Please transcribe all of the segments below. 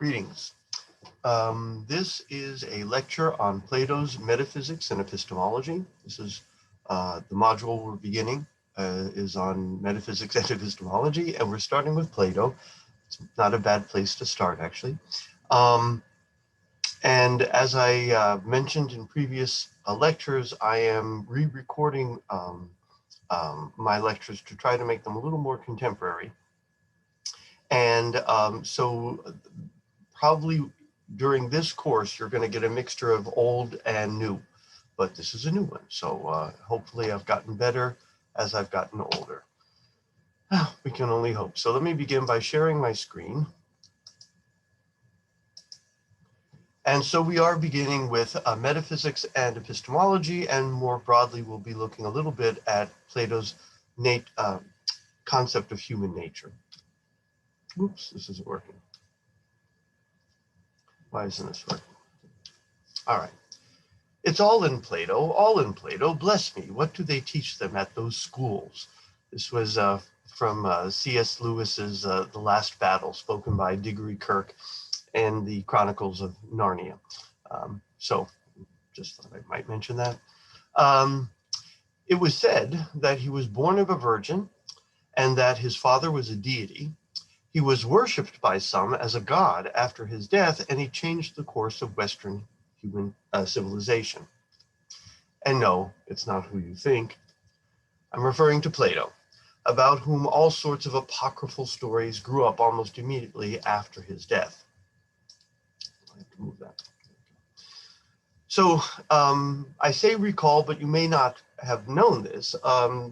Greetings. This is a lecture on Plato's Metaphysics and Epistemology. This is the module we're beginning is on Metaphysics and Epistemology, and we're starting with Plato. It's not a bad place to start, actually. And as I mentioned in previous lectures, I am re-recording my lectures to try to make them a little more contemporary. And so probably during this course, you're going to get a mixture of old and new, but this is a new one. So hopefully I've gotten better as I've gotten older. We can only hope. So let me begin by sharing my screen. And so we are beginning with metaphysics and epistemology, and more broadly, we'll be looking a little bit at Plato's concept of human nature. Oops, this isn't working. Why isn't this working? All right. It's all in Plato, bless me. What do they teach them at those schools? This was from C.S. Lewis's The Last Battle, spoken by Diggory Kirke and the Chronicles of Narnia. So just thought I might mention that. It was said that he was born of a virgin and that his father was a deity. He was worshipped by some as a god after his death, and he changed the course of Western human civilization. And no, it's not who you think. I'm referring to Plato, about whom all sorts of apocryphal stories grew up almost immediately after his death. I have to move that. So I say recall, but you may not have known this.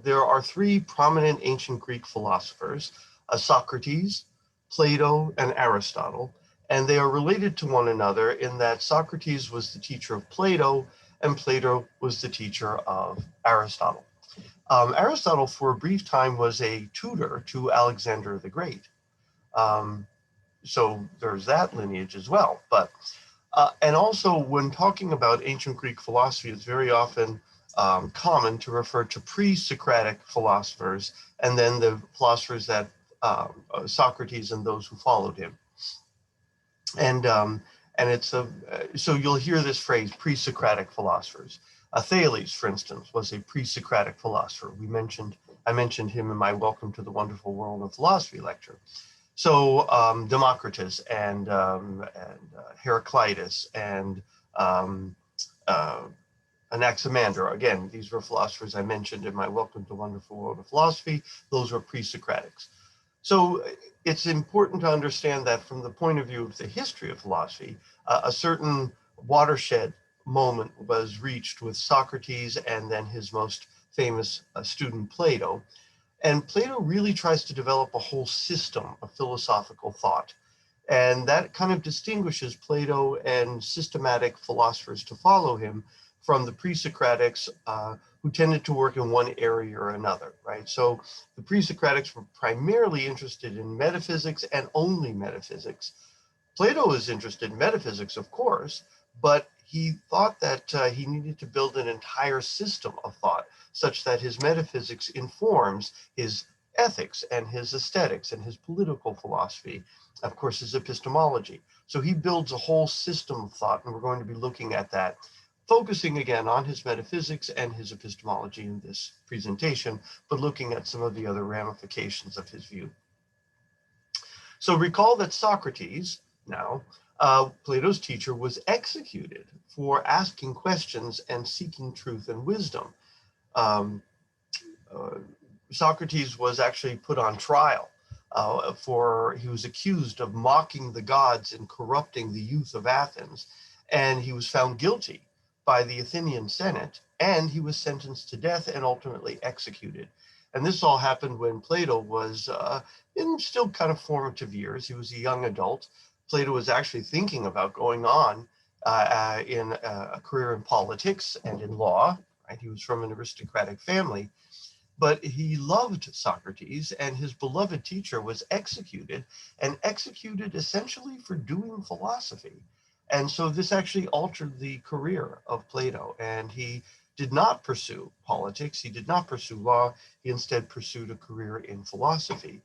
There are three prominent ancient Greek philosophers, Socrates, Plato, and Aristotle, and they are related to one another in that Socrates was the teacher of Plato and Plato was the teacher of Aristotle. Aristotle, for a brief time, was a tutor to Alexander the Great. So there's that lineage as well. But and also, when talking about ancient Greek philosophy, it's very often common to refer to pre-Socratic philosophers and then the philosophers that Socrates and those who followed him. And it's so you'll hear this phrase, pre-Socratic philosophers. Thales, for instance, was a pre-Socratic philosopher. I mentioned him in my Welcome to the Wonderful World of Philosophy lecture. So Democritus and Heraclitus and Anaximander, again, these were philosophers I mentioned in my Welcome to the Wonderful World of Philosophy. Those were pre-Socratics. So it's important to understand that from the point of view of the history of philosophy, a certain watershed moment was reached with Socrates and then his most famous student, Plato. And Plato really tries to develop a whole system of philosophical thought. And that kind of distinguishes Plato and systematic philosophers to follow him from the pre-Socratics who tended to work in one area or another, right? So the pre-Socratics were primarily interested in metaphysics and only metaphysics. Plato was interested in metaphysics, of course, but he thought that he needed to build an entire system of thought such that his metaphysics informs his ethics and his aesthetics and his political philosophy, of course, his epistemology. So he builds a whole system of thought, and we're going to be looking at that, focusing again on his metaphysics and his epistemology in this presentation, but looking at some of the other ramifications of his view. So recall that Socrates, now, Plato's teacher, was executed for asking questions and seeking truth and wisdom. Socrates was actually put on trial he was accused of mocking the gods and corrupting the youth of Athens, and he was found guilty by the Athenian Senate, and he was sentenced to death and ultimately executed. And this all happened when Plato was in still kind of formative years. He was a young adult. Plato was actually thinking about going on in a career in politics and in law. Right? He was from an aristocratic family, but he loved Socrates, and his beloved teacher was executed, and executed essentially for doing philosophy. And so this actually altered the career of Plato, and he did not pursue politics, he did not pursue law, he instead pursued a career in philosophy.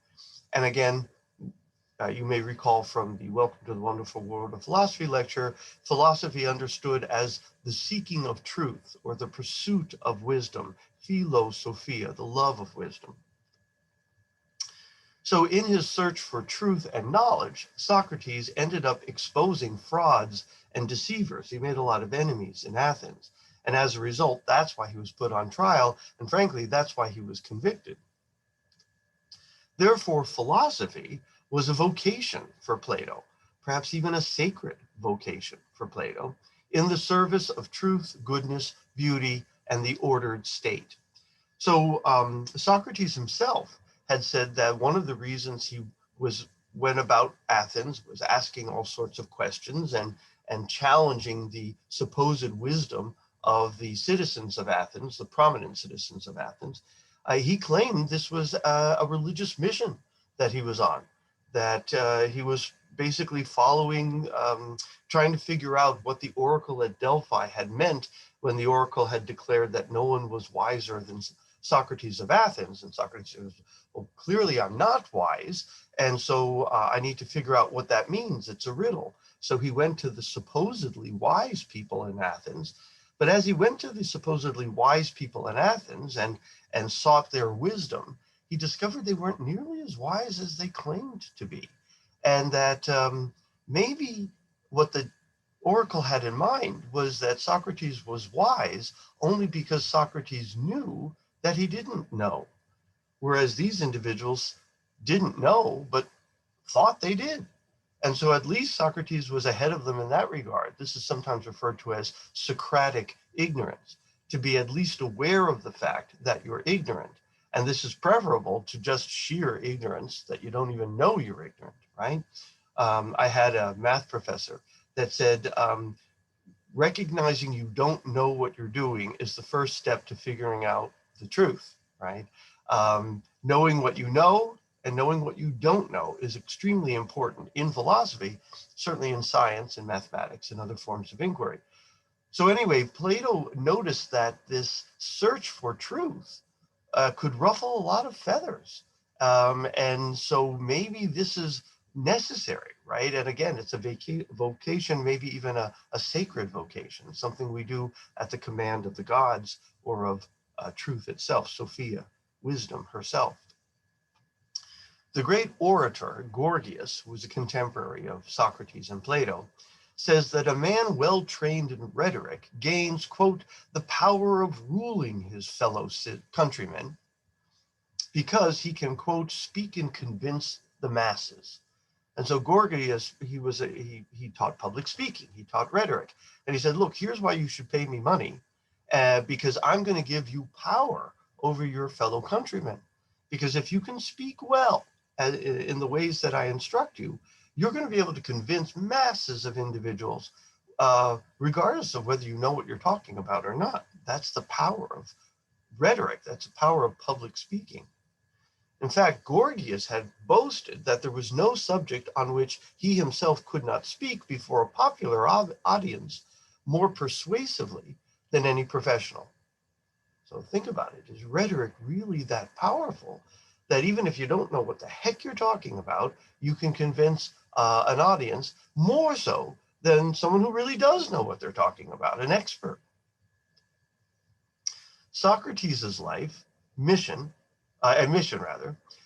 And again, You may recall from the Welcome to the Wonderful World of Philosophy lecture, philosophy understood as the seeking of truth or the pursuit of wisdom, philosophia, the love of wisdom. So in his search for truth and knowledge, Socrates ended up exposing frauds and deceivers. He made a lot of enemies in Athens. And as a result, that's why he was put on trial. And frankly, that's why he was convicted. Therefore, philosophy was a vocation for Plato, perhaps even a sacred vocation for Plato, in the service of truth, goodness, beauty, and the ordered state. So Socrates himself had said that one of the reasons he went about Athens was asking all sorts of questions and challenging the supposed wisdom of the citizens of Athens, the prominent citizens of Athens. He claimed this was a religious mission that he was on, that he was basically following, trying to figure out what the oracle at Delphi had meant when the oracle had declared that no one was wiser than Socrates of Athens. And Socrates says, well, clearly I'm not wise, and so I need to figure out what that means. It's a riddle. So he went to the supposedly wise people in Athens. But as he went to the supposedly wise people in Athens and sought their wisdom, he discovered they weren't nearly as wise as they claimed to be. And that maybe what the oracle had in mind was that Socrates was wise only because Socrates knew that he didn't know. Whereas these individuals didn't know, but thought they did. And so at least Socrates was ahead of them in that regard. This is sometimes referred to as Socratic ignorance, to be at least aware of the fact that you're ignorant. And this is preferable to just sheer ignorance that you don't even know you're ignorant, right? I had a math professor that said, recognizing you don't know what you're doing is the first step to figuring out the truth, right? Knowing what you know and knowing what you don't know is extremely important in philosophy, certainly in science and mathematics and other forms of inquiry. So anyway, Plato noticed that this search for truth could ruffle a lot of feathers. And so maybe this is necessary, right? And again, it's a vocation, maybe even a sacred vocation, something we do at the command of the gods or of truth itself, Sophia, wisdom herself. The great orator, Gorgias, who was a contemporary of Socrates and Plato, says that a man well trained in rhetoric gains, quote, the power of ruling his fellow countrymen because he can, quote, speak and convince the masses. And so Gorgias, he taught public speaking, he taught rhetoric. And he said, look, here's why you should pay me money, because I'm going to give you power over your fellow countrymen. Because if you can speak well in the ways that I instruct you, you're going to be able to convince masses of individuals, regardless of whether you know what you're talking about or not. That's the power of rhetoric. That's the power of public speaking. In fact, Gorgias had boasted that there was no subject on which he himself could not speak before a popular audience more persuasively than any professional. So think about it. Is rhetoric really that powerful that even if you don't know what the heck you're talking about, you can convince an audience more so than someone who really does know what they're talking about, an expert? Socrates' life, mission,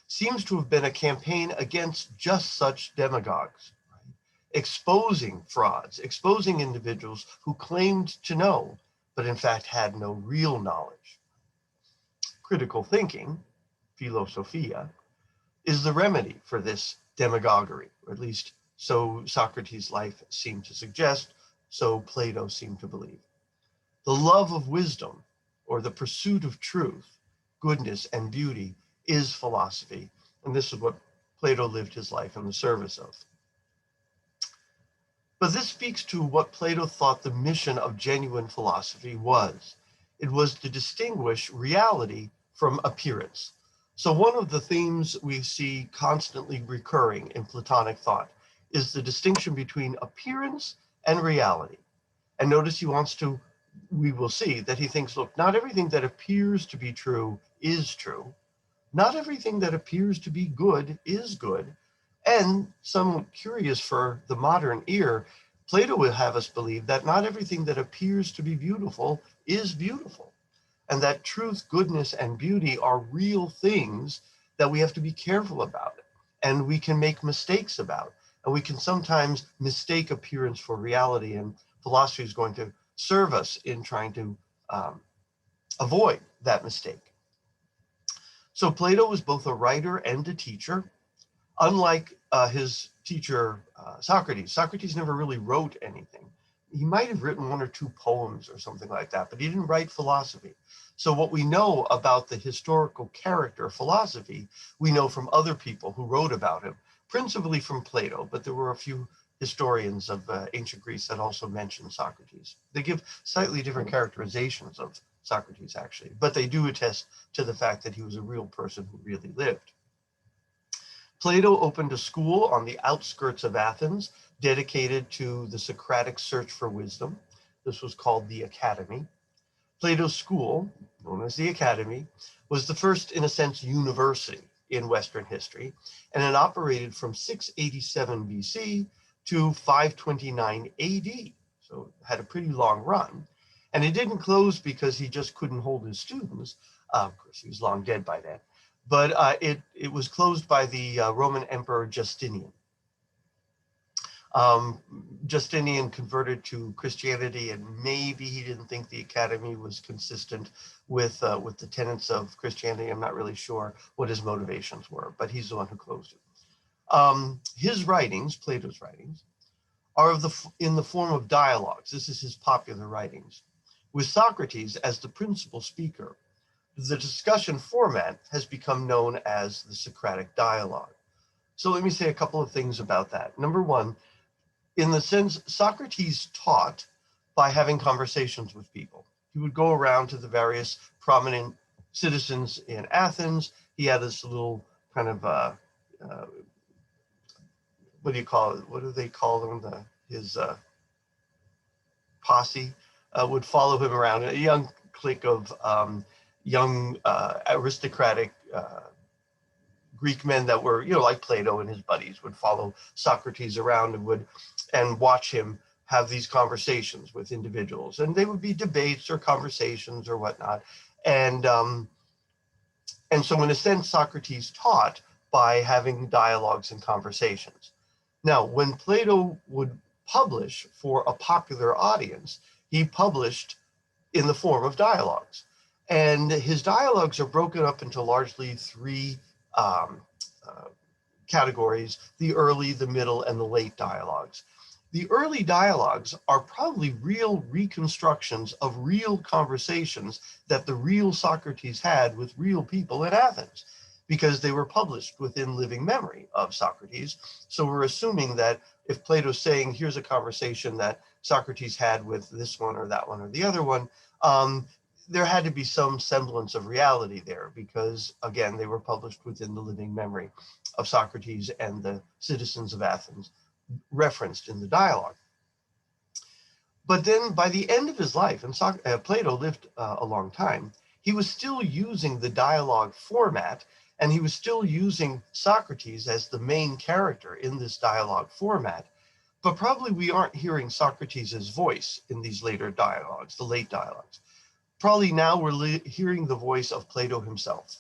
seems to have been a campaign against just such demagogues, right? Exposing frauds, exposing individuals who claimed to know, but in fact had no real knowledge. Critical thinking, philosophia, is the remedy for this demagoguery, or at least so Socrates' life seemed to suggest, so Plato seemed to believe. The love of wisdom, or the pursuit of truth, goodness, and beauty is philosophy, and this is what Plato lived his life in the service of. But this speaks to what Plato thought the mission of genuine philosophy was. It was to distinguish reality from appearance. So one of the themes we see constantly recurring in Platonic thought is the distinction between appearance and reality. And notice we will see that he thinks, look, not everything that appears to be true is true. Not everything that appears to be good is good. And somewhat curious for the modern ear, Plato would have us believe that not everything that appears to be beautiful is beautiful, and that truth, goodness, and beauty are real things that we have to be careful about, and we can make mistakes about, and we can sometimes mistake appearance for reality, and philosophy is going to serve us in trying to avoid that mistake. So Plato was both a writer and a teacher. Unlike his teacher, Socrates, Socrates never really wrote anything. He might have written one or two poems or something like that, but he didn't write philosophy. So what we know about the historical character of philosophy, we know from other people who wrote about him, principally from Plato, but there were a few historians of ancient Greece that also mention Socrates. They give slightly different characterizations of Socrates, actually, but they do attest to the fact that he was a real person who really lived. Plato opened a school on the outskirts of Athens dedicated to the Socratic search for wisdom. This was called the Academy. Plato's school, known as the Academy, was the first, in a sense, university in Western history, and it operated from 687 BC to 529 AD, so it had a pretty long run. And it didn't close because he just couldn't hold his students. Of course, he was long dead by then. But it was closed by the Roman Emperor Justinian. Justinian converted to Christianity, and maybe he didn't think the Academy was consistent with the tenets of Christianity. I'm not really sure what his motivations were, but he's the one who closed it. His writings, Plato's writings, are in the form of dialogues. This is his popular writings, with Socrates as the principal speaker. The discussion format has become known as the Socratic dialogue. So let me say a couple of things about that. Number one, in the sense, Socrates taught by having conversations with people. He would go around to the various prominent citizens in Athens. He had this little kind of, what do you call it? What do they call them? His posse would follow him around, a young clique of young aristocratic Greek men that were, like Plato and his buddies would follow Socrates around and watch him have these conversations with individuals. And they would be debates or conversations or whatnot. And so in a sense, Socrates taught by having dialogues and conversations. Now, when Plato would publish for a popular audience, he published in the form of dialogues. And his dialogues are broken up into largely three categories: the early, the middle, and the late dialogues. The early dialogues are probably real reconstructions of real conversations that the real Socrates had with real people in Athens, because they were published within living memory of Socrates. So we're assuming that if Plato's saying, here's a conversation that Socrates had with this one or that one or the other one, there had to be some semblance of reality there, because, again, they were published within the living memory of Socrates and the citizens of Athens referenced in the dialogue. But then by the end of his life, and Plato lived a long time, he was still using the dialogue format, and he was still using Socrates as the main character in this dialogue format. But probably we aren't hearing Socrates' voice in these later dialogues, the late dialogues. Probably now we're hearing the voice of Plato himself,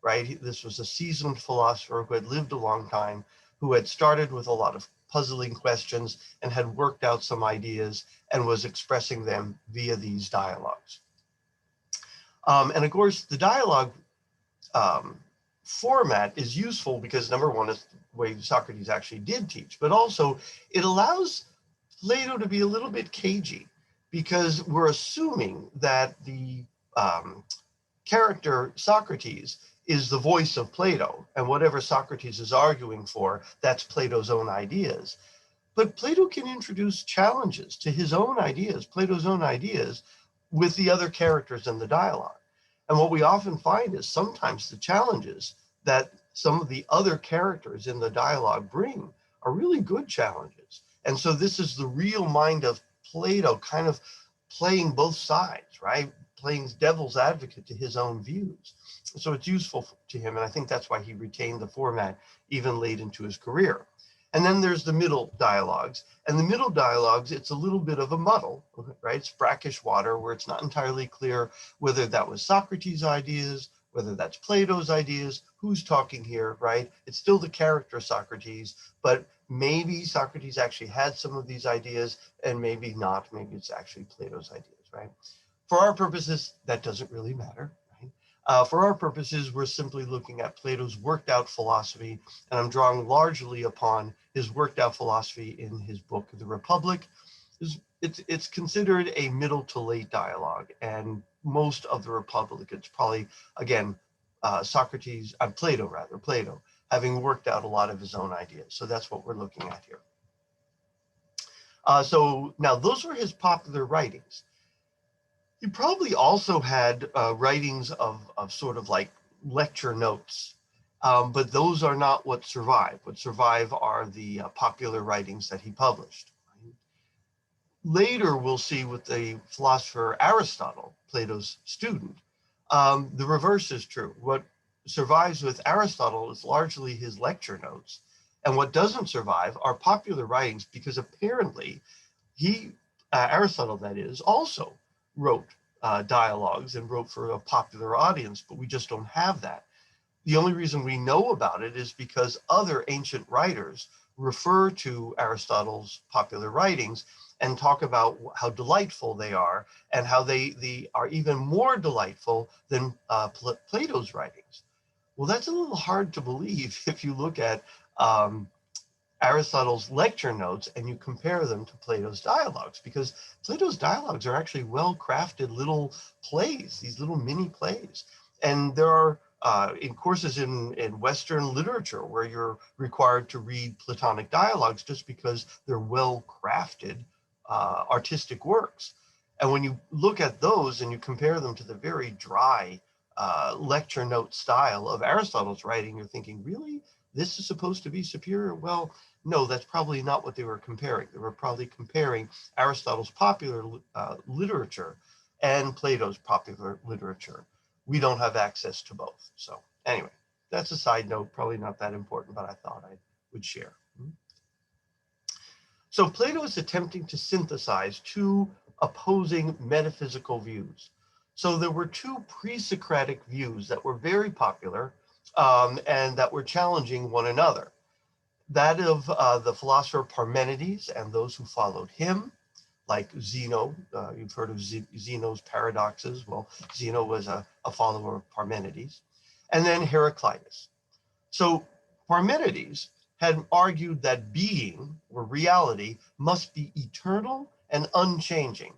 right? This was a seasoned philosopher who had lived a long time, who had started with a lot of puzzling questions and had worked out some ideas and was expressing them via these dialogues. And of course, the dialogue format is useful because, number one, it's the way Socrates actually did teach, but also it allows Plato to be a little bit cagey, because we're assuming that the character Socrates is the voice of Plato, and whatever Socrates is arguing for, that's Plato's own ideas. But Plato can introduce challenges to his own ideas, Plato's own ideas, with the other characters in the dialogue. And what we often find is sometimes the challenges that some of the other characters in the dialogue bring are really good challenges. And so this is the real mind of Plato, kind of playing both sides, right? Playing devil's advocate to his own views. So it's useful to him, and I think that's why he retained the format even late into his career. And then there's the middle dialogues. And the middle dialogues, it's a little bit of a muddle, right? It's brackish water where it's not entirely clear whether that was Socrates' ideas, whether that's Plato's ideas, who's talking here, right? It's still the character Socrates, but maybe Socrates actually had some of these ideas and maybe not. Maybe it's actually Plato's ideas, right? For our purposes, that doesn't really matter. For our purposes, we're simply looking at Plato's worked out philosophy, and I'm drawing largely upon his worked out philosophy in his book, The Republic. It's considered a middle to late dialogue, and most of The Republic, it's probably, again, Plato, having worked out a lot of his own ideas. So that's what we're looking at here. So now those were his popular writings. He probably also had writings of sort of like lecture notes, but those are not what survive. What survive are the popular writings that he published. Right? Later, we'll see with the philosopher Aristotle, Plato's student, the reverse is true. What survives with Aristotle is largely his lecture notes, and what doesn't survive are popular writings, because apparently Aristotle, that is, also wrote dialogues and wrote for a popular audience, but we just don't have that. The only reason we know about it is because other ancient writers refer to Aristotle's popular writings and talk about how delightful they are and how they are even more delightful than Plato's writings. Well, that's a little hard to believe if you look at Aristotle's lecture notes and you compare them to Plato's dialogues, because Plato's dialogues are actually well-crafted little plays, these little mini plays. And there are in courses in Western literature where you're required to read Platonic dialogues just because they're well-crafted artistic works. And when you look at those and you compare them to the very dry lecture note style of Aristotle's writing, you're thinking, really? This is supposed to be superior? Well, no, that's probably not what they were comparing. They were probably comparing Aristotle's popular literature and Plato's popular literature. We don't have access to both. So anyway, that's a side note, probably not that important, but I thought I would share. So Plato is attempting to synthesize two opposing metaphysical views. So there were two pre-Socratic views that were very popular and that were challenging one another. That of the philosopher Parmenides and those who followed him, like Zeno. You've heard of Zeno's paradoxes. Well, Zeno was a follower of Parmenides. And then Heraclitus. So Parmenides had argued that being, or reality, must be eternal and unchanging,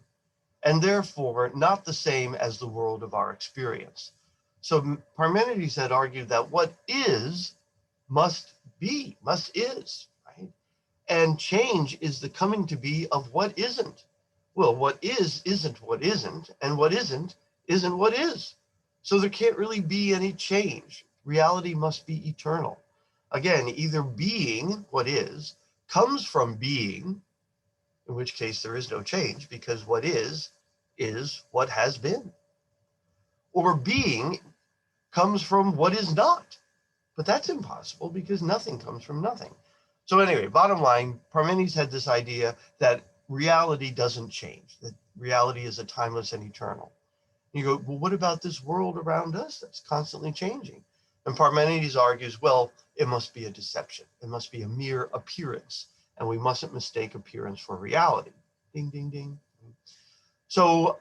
and therefore not the same as the world of our experience. So Parmenides had argued that what is must be, is, right? And change is the coming to be of what isn't. Well, what is isn't what isn't, and what isn't what is. So there can't really be any change. Reality must be eternal. Again, either being, what is, comes from being, in which case there is no change because what is what has been. Or being comes from what is not. But that's impossible because nothing comes from nothing. So anyway, bottom line, Parmenides had this idea that reality doesn't change, that reality is a timeless and eternal. And you go, well, what about this world around us that's constantly changing? And Parmenides argues, well, it must be a deception. It must be a mere appearance. And we mustn't mistake appearance for reality. Ding, ding, ding. So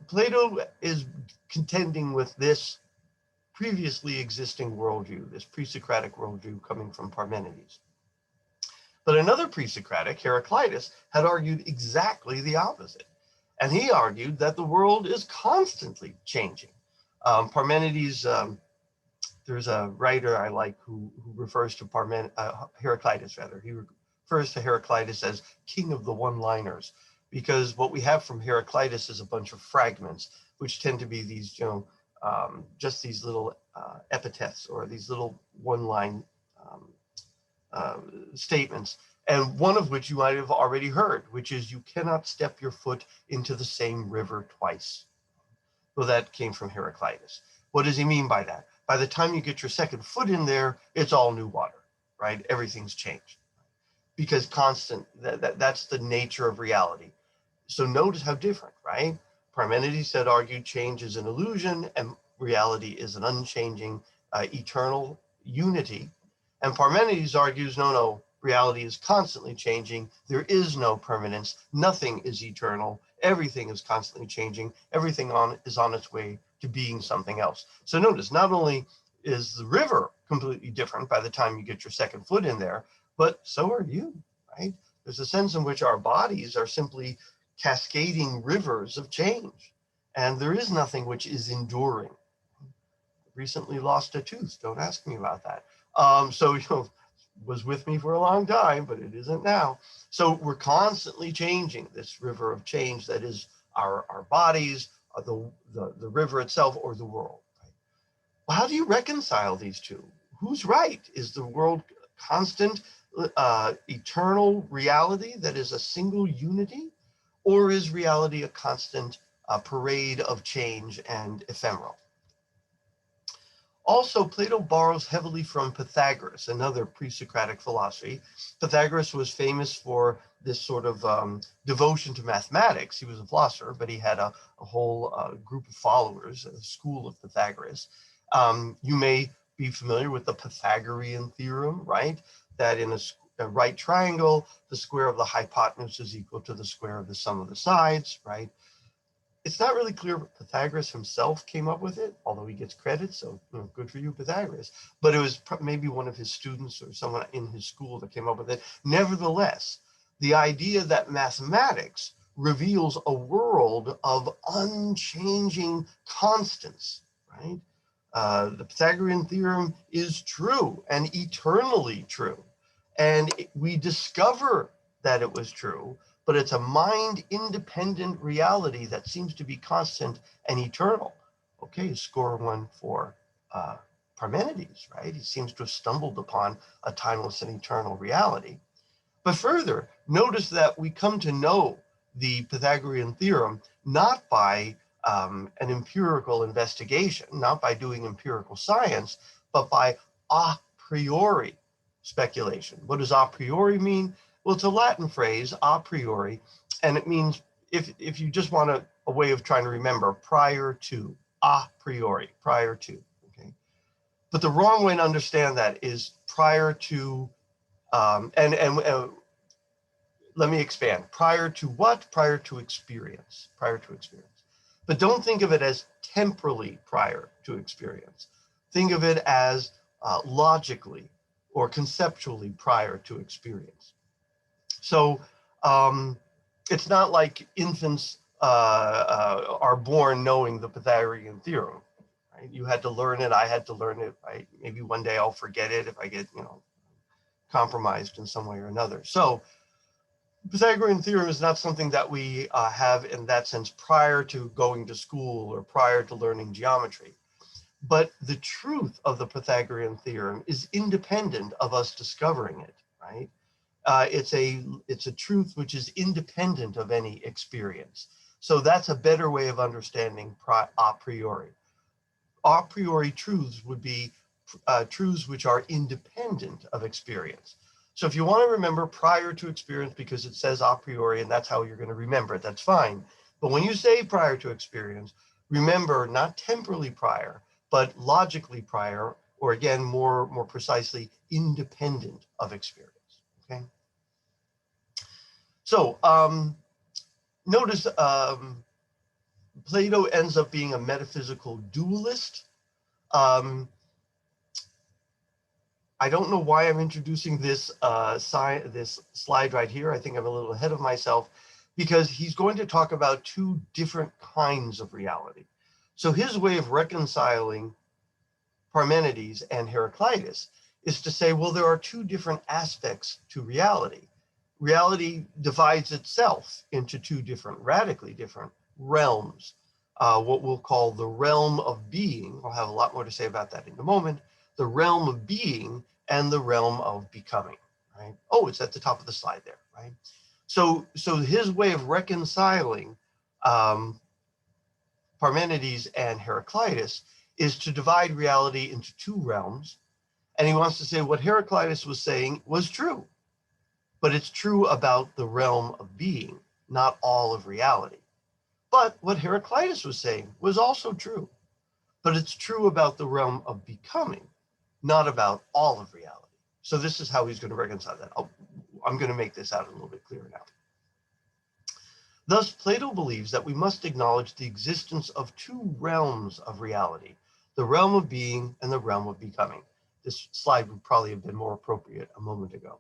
Plato is contending with this previously existing worldview, this pre-Socratic worldview coming from Parmenides. But another pre-Socratic, Heraclitus, had argued exactly the opposite. And he argued that the world is constantly changing. Parmenides, there's a writer I like who refers to Heraclitus, rather. He refers to Heraclitus as king of the one-liners, because what we have from Heraclitus is a bunch of fragments, which tend to be these, just these little epithets or these little one-line statements, and one of which you might have already heard, which is you cannot step your foot into the same river twice. Well, that came from Heraclitus. What does he mean by that? By the time you get your second foot in there, it's all new water, right? Everything's changed. because constant, that's the nature of reality. So notice how different, right? Parmenides had argued change is an illusion and reality is an unchanging, eternal unity. And Parmenides argues, no, reality is constantly changing. There is no permanence. Nothing is eternal. Everything is constantly changing. Everything is on its way to being something else. So notice, not only is the river completely different by the time you get your second foot in there, but so are you, right? There's a sense in which our bodies are simply cascading rivers of change, and there is nothing which is enduring. Recently lost a tooth. Don't ask me about that. So, was with me for a long time, but it isn't now. So we're constantly changing this river of change that is our bodies, the river itself, or the world. Right? Well, how do you reconcile these two? Who's right? Is the world constant, eternal reality that is a single unity? Or is reality a constant parade of change and ephemeral? Also, Plato borrows heavily from Pythagoras, another pre-Socratic philosophy. Pythagoras was famous for this sort of devotion to mathematics. He was a philosopher, but he had a whole group of followers, a school of Pythagoras. You may be familiar with the Pythagorean theorem, right? That in a right triangle, the square of the hypotenuse is equal to the square of the sum of the sides, right? It's not really clear if Pythagoras himself came up with it, although he gets credit, so good for you, Pythagoras. But it was maybe one of his students or someone in his school that came up with it. Nevertheless, the idea that mathematics reveals a world of unchanging constants, right? The Pythagorean theorem is true and eternally true. And we discover that it was true, but it's a mind-independent reality that seems to be constant and eternal. Okay, score one for Parmenides, right? He seems to have stumbled upon a timeless and eternal reality. But further, notice that we come to know the Pythagorean theorem not by an empirical investigation, not by doing empirical science, but by a priori speculation. What does a priori mean? Well, it's a Latin phrase, a priori, and it means, if you just want a way of trying to remember, prior to, a priori, prior to, okay? But the wrong way to understand that is prior to, let me expand. Prior to what? Prior to experience, prior to experience. But don't think of it as temporally prior to experience. Think of it as logically or conceptually prior to experience. So it's not like infants are born knowing the Pythagorean theorem. Right? You had to learn it. I had to learn it. Right? Maybe one day I'll forget it if I get compromised in some way or another. So Pythagorean theorem is not something that we have in that sense prior to going to school or prior to learning geometry. But the truth of the Pythagorean theorem is independent of us discovering it, right? It's a truth which is independent of any experience. So that's a better way of understanding a priori. A priori truths would be truths which are independent of experience. So if you want to remember prior to experience because it says a priori and that's how you're going to remember it, that's fine. But when you say prior to experience, remember not temporally prior, but logically prior, or again, more precisely, independent of experience, okay? So notice Plato ends up being a metaphysical dualist. I don't know why I'm introducing this this slide right here. I think I'm a little ahead of myself because he's going to talk about two different kinds of reality. So his way of reconciling Parmenides and Heraclitus is to say, well, there are two different aspects to reality. Reality divides itself into two different, radically different realms, what we'll call the realm of being. I'll have a lot more to say about that in a moment. The realm of being and the realm of becoming, right? Oh, it's at the top of the slide there, right? So his way of reconciling Parmenides and Heraclitus is to divide reality into two realms. And he wants to say what Heraclitus was saying was true. but it's true about the realm of being, not all of reality. But what Heraclitus was saying was also true, but it's true about the realm of becoming, not about all of reality. So this is how he's going to reconcile that. I'm going to make this out a little bit clearer now. Thus, Plato believes that we must acknowledge the existence of two realms of reality, the realm of being and the realm of becoming. This slide would probably have been more appropriate a moment ago.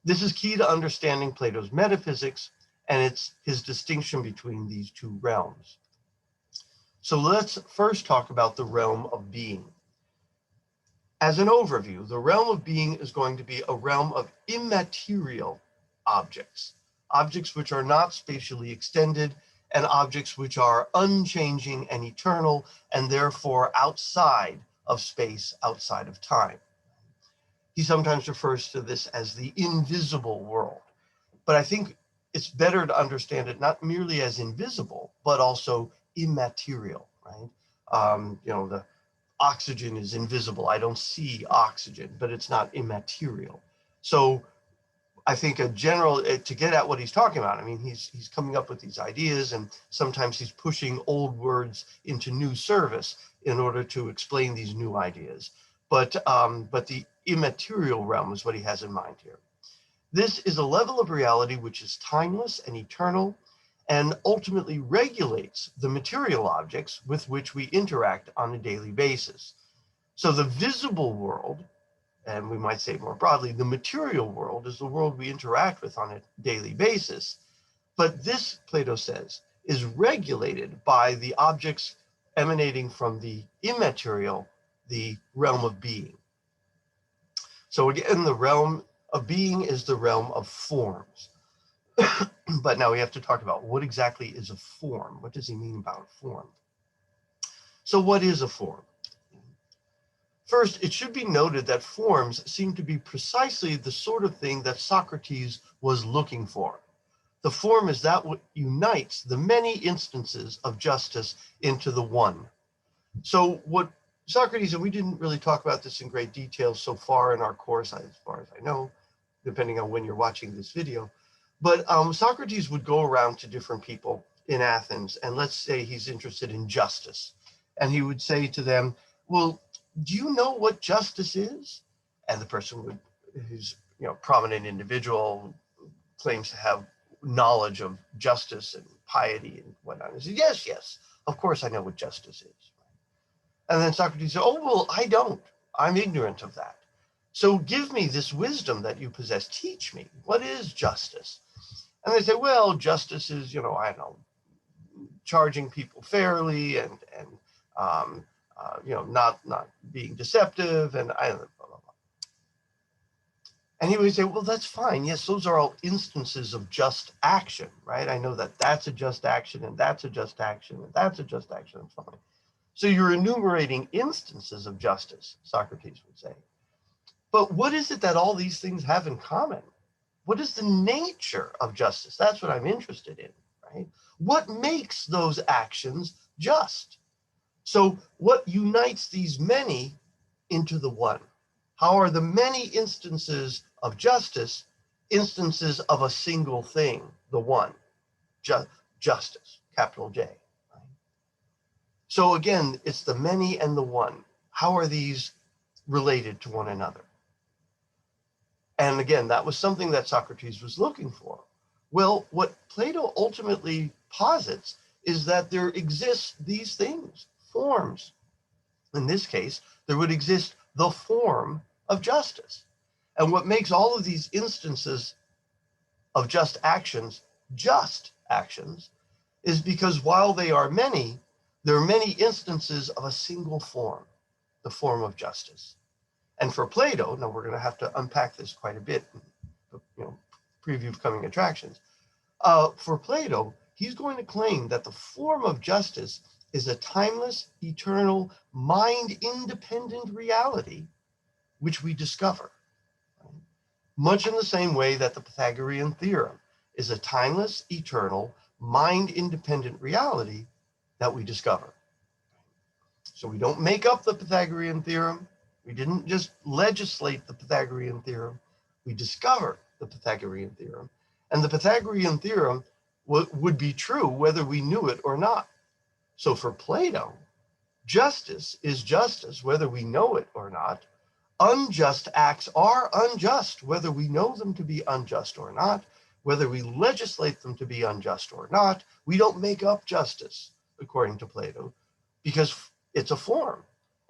This is key to understanding Plato's metaphysics, and it's his distinction between these two realms. So let's first talk about the realm of being. As an overview, the realm of being is going to be a realm of immaterial objects, objects which are not spatially extended, and objects which are unchanging and eternal, and therefore outside of space, outside of time. He sometimes refers to this as the invisible world, but I think it's better to understand it not merely as invisible, but also immaterial, right? The oxygen is invisible. I don't see oxygen, but it's not immaterial. So I think a general, to get at what he's talking about, I mean, he's coming up with these ideas, and sometimes he's pushing old words into new service in order to explain these new ideas. But the immaterial realm is what he has in mind here. This is a level of reality which is timeless and eternal, and ultimately regulates the material objects with which we interact on a daily basis. So the visible world, and we might say more broadly, the material world, is the world we interact with on a daily basis. But this, Plato says, is regulated by the objects emanating from the immaterial, the realm of being. So again, the realm of being is the realm of forms. But now we have to talk about what exactly is a form. What does he mean about form? So what is a form? First, it should be noted that forms seem to be precisely the sort of thing that Socrates was looking for. The form is that what unites the many instances of justice into the one. So what Socrates, and we didn't really talk about this in great detail so far in our course, as far as I know, depending on when you're watching this video, but Socrates would go around to different people in Athens, and let's say he's interested in justice. And he would say to them, well, do you know what justice is? And the person would, who's prominent individual, claims to have knowledge of justice and piety and whatnot. He said, yes, of course I know what justice is. And then Socrates said, oh, well, I don't. I'm ignorant of that. So give me this wisdom that you possess. Teach me. What is justice? And they say, well, justice is, I don't know, charging people fairly and not being deceptive, and I don't know, blah, blah, blah. And he would say, well, that's fine. Yes, those are all instances of just action, right? I know that that's a just action, and that's a just action, and that's a just action. It's fine. So you're enumerating instances of justice, Socrates would say. But what is it that all these things have in common? What is the nature of justice? That's what I'm interested in, right? What makes those actions just? So what unites these many into the one? How are the many instances of justice instances of a single thing, the one? Justice, capital J. Right? So again, it's the many and the one. How are these related to one another? And again, that was something that Socrates was looking for. Well, what Plato ultimately posits is that there exist these things, forms. In this case, there would exist the form of justice. And what makes all of these instances of just actions is because while they are many, there are many instances of a single form, the form of justice. And for Plato, now we're going to have to unpack this quite a bit, preview of coming attractions. For Plato, he's going to claim that the form of justice is a timeless, eternal, mind-independent reality which we discover. Right? Much in the same way that the Pythagorean theorem is a timeless, eternal, mind-independent reality that we discover. So we don't make up the Pythagorean theorem. We didn't just legislate the Pythagorean theorem. We discover the Pythagorean theorem. And the Pythagorean theorem would be true whether we knew it or not. So for Plato, justice is justice whether we know it or not. Unjust acts are unjust whether we know them to be unjust or not, whether we legislate them to be unjust or not. We don't make up justice, according to Plato, because it's a form,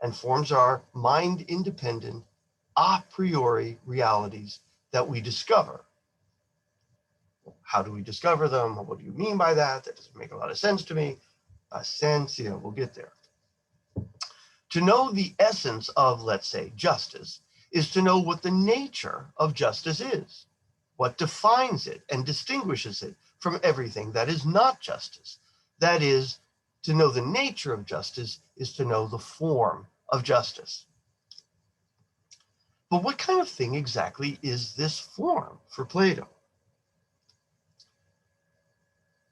and forms are mind-independent, a priori realities that we discover. How do we discover them? What do you mean by that? That doesn't make a lot of sense to me. We'll get there. To know the essence of, let's say, justice is to know what the nature of justice is, what defines it and distinguishes it from everything that is not justice. That is, to know the nature of justice is to know the form of justice. But what kind of thing exactly is this form for Plato?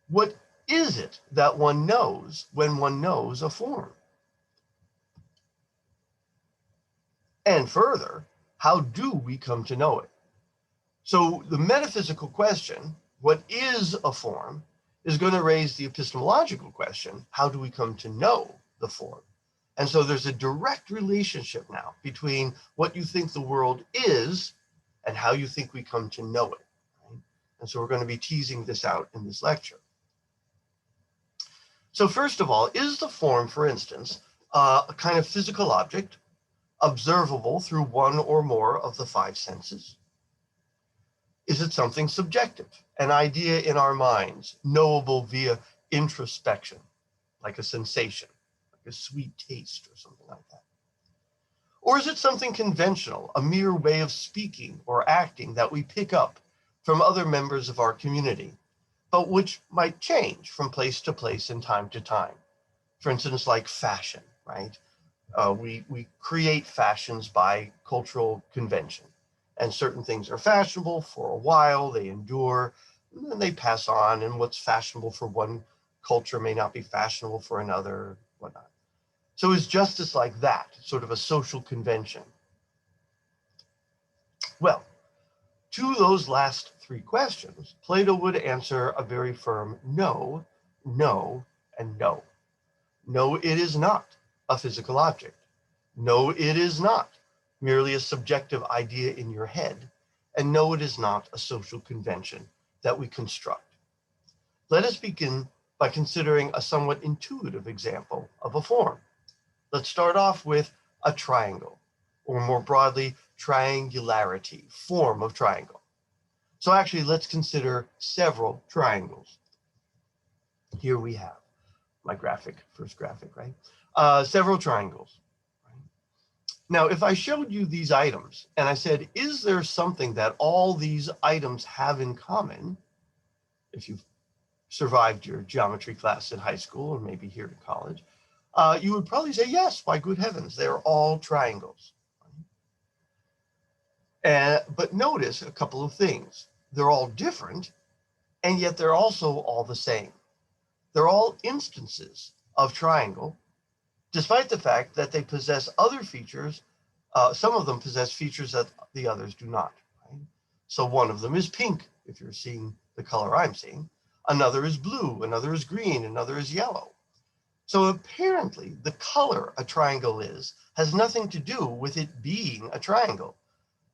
What is it that one knows when one knows a form? And further, how do we come to know it? So the metaphysical question, what is a form, is going to raise the epistemological question, how do we come to know the form? And so there's a direct relationship now between what you think the world is and how you think we come to know it. Right? And so we're going to be teasing this out in this lecture. So first of all, is the form, for instance, a kind of physical object observable through one or more of the five senses? Is it something subjective, an idea in our minds, knowable via introspection, like a sensation, like a sweet taste or something like that? Or is it something conventional, a mere way of speaking or acting that we pick up from other members of our community, but which might change from place to place and time to time? For instance, like fashion, right? We create fashions by cultural convention. And certain things are fashionable for a while, they endure, and then they pass on, and what's fashionable for one culture may not be fashionable for another, whatnot. So is justice like that, sort of a social convention? Well, to those last three questions, Plato would answer a very firm no, no, and no. No, it is not a physical object. No, it is not merely a subjective idea in your head. And no, it is not a social convention that we construct. Let us begin by considering a somewhat intuitive example of a form. Let's start off with a triangle, or more broadly, triangularity, form of triangle. So actually, let's consider several triangles. Here we have my first graphic, right? Several triangles. Now, if I showed you these items and I said, is there something that all these items have in common? If you've survived your geometry class in high school or maybe here in college, you would probably say, yes, by good heavens, they're all triangles. But notice a couple of things. They're all different, and yet they're also all the same. They're all instances of triangle, despite the fact that they possess other features. Some of them possess features that the others do not. Right? So one of them is pink, if you're seeing the color I'm seeing. Another is blue, another is green, another is yellow. So apparently the color a triangle is has nothing to do with it being a triangle.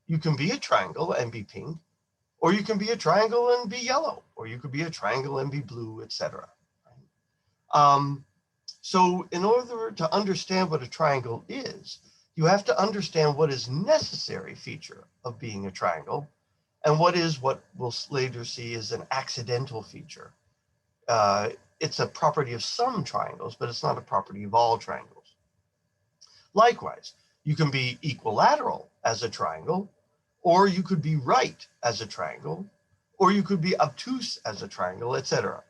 You can be a triangle and be pink, or you can be a triangle and be yellow, or you could be a triangle and be blue, etc. So in order to understand what a triangle is, you have to understand what is necessary feature of being a triangle and what we'll later see is an accidental feature. It's a property of some triangles, but it's not a property of all triangles. Likewise, you can be equilateral as a triangle, or you could be right as a triangle, or you could be obtuse as a triangle, etc.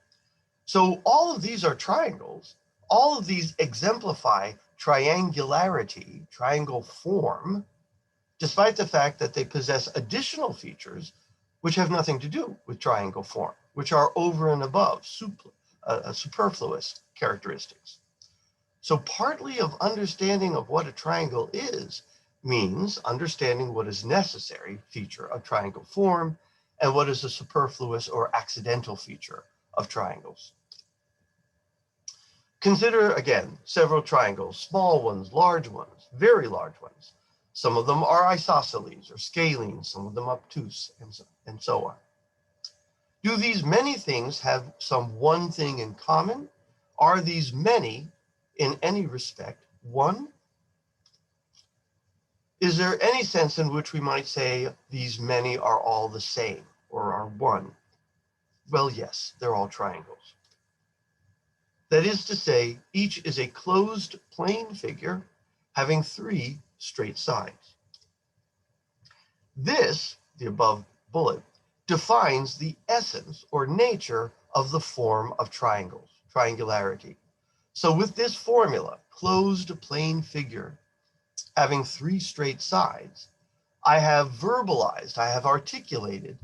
So all of these are triangles. All of these exemplify triangularity, triangle form, despite the fact that they possess additional features which have nothing to do with triangle form, which are over and above superfluous characteristics. So partly of understanding of what a triangle is means understanding what is necessary feature of triangle form, and what is a superfluous or accidental feature of triangles. Consider, again, several triangles, small ones, large ones, very large ones. Some of them are isosceles or scalene, some of them obtuse, and so on. Do these many things have some one thing in common? Are these many, in any respect, one? Is there any sense in which we might say these many are all the same or are one? Well, yes, they're all triangles. That is to say, each is a closed plane figure having three straight sides. This, the above bullet, defines the essence or nature of the form of triangles, triangularity. So with this formula, closed plane figure having three straight sides, I have verbalized, I have articulated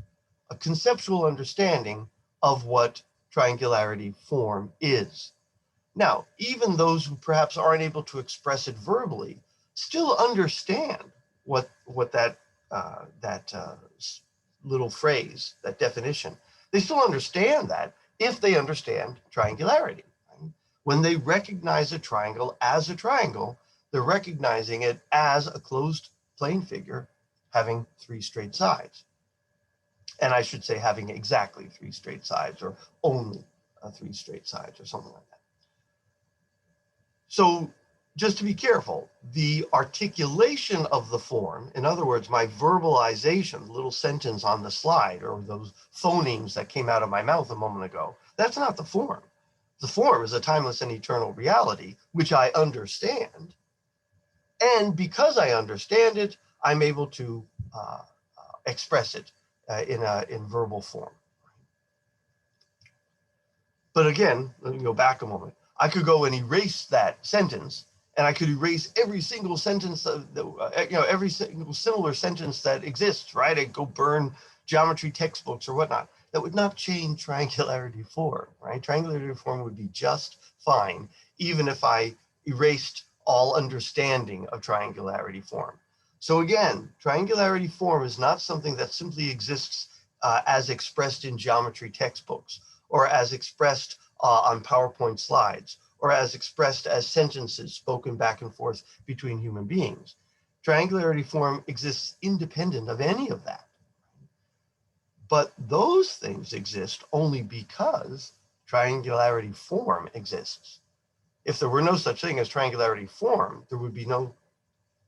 a conceptual understanding of what triangularity form is. Now, even those who perhaps aren't able to express it verbally still understand what that little phrase, that definition, they still understand that if they understand triangularity. Right? When they recognize a triangle as a triangle, they're recognizing it as a closed plane figure having three straight sides. And I should say having exactly three straight sides or only three straight sides or something like that. So just to be careful, the articulation of the form, in other words, my verbalization, the little sentence on the slide or those phonemes that came out of my mouth a moment ago, that's not the form. The form is a timeless and eternal reality, which I understand. And because I understand it, I'm able to express it in verbal form. But again, let me go back a moment. I could go and erase that sentence, and I could erase every single sentence, every single similar sentence that exists, right? I go burn geometry textbooks or whatnot. That would not change triangularity form, right? Triangularity form would be just fine, even if I erased all understanding of triangularity form. So again, triangularity form is not something that simply exists as expressed in geometry textbooks or as expressed on PowerPoint slides or as expressed as sentences spoken back and forth between human beings. Triangularity form exists independent of any of that. But those things exist only because triangularity form exists. If there were no such thing as triangularity form, there would be no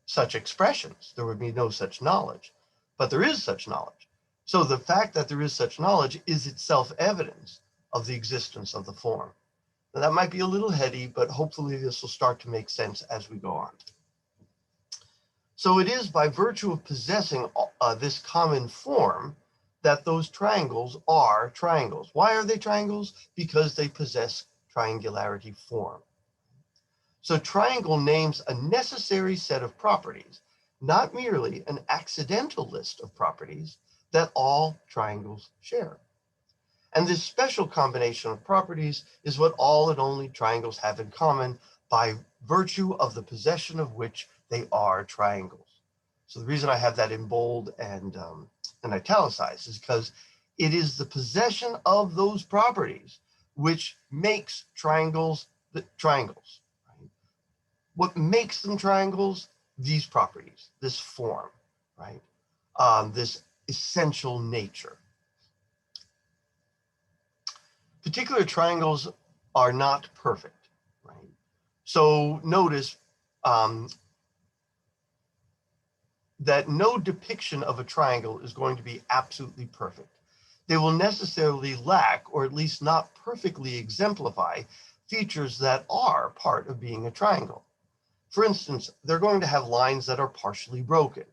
such expressions. There would be no such knowledge. But there is such knowledge. So the fact that there is such knowledge is itself evidence of the existence of the form. Now, that might be a little heady, but hopefully this will start to make sense as we go on. So it is by virtue of possessing this common form that those triangles are triangles. Why are they triangles? Because they possess triangularity form. So triangle names a necessary set of properties, not merely an accidental list of properties that all triangles share. And this special combination of properties is what all and only triangles have in common by virtue of the possession of which they are triangles. So the reason I have that in bold and italicized is because it is the possession of those properties which makes triangles triangles. Right? What makes them triangles? These properties, this form, right? This essential nature. Particular triangles are not perfect, right? So notice that no depiction of a triangle is going to be absolutely perfect. They will necessarily lack, or at least not perfectly exemplify, features that are part of being a triangle. For instance, they're going to have lines that are partially broken,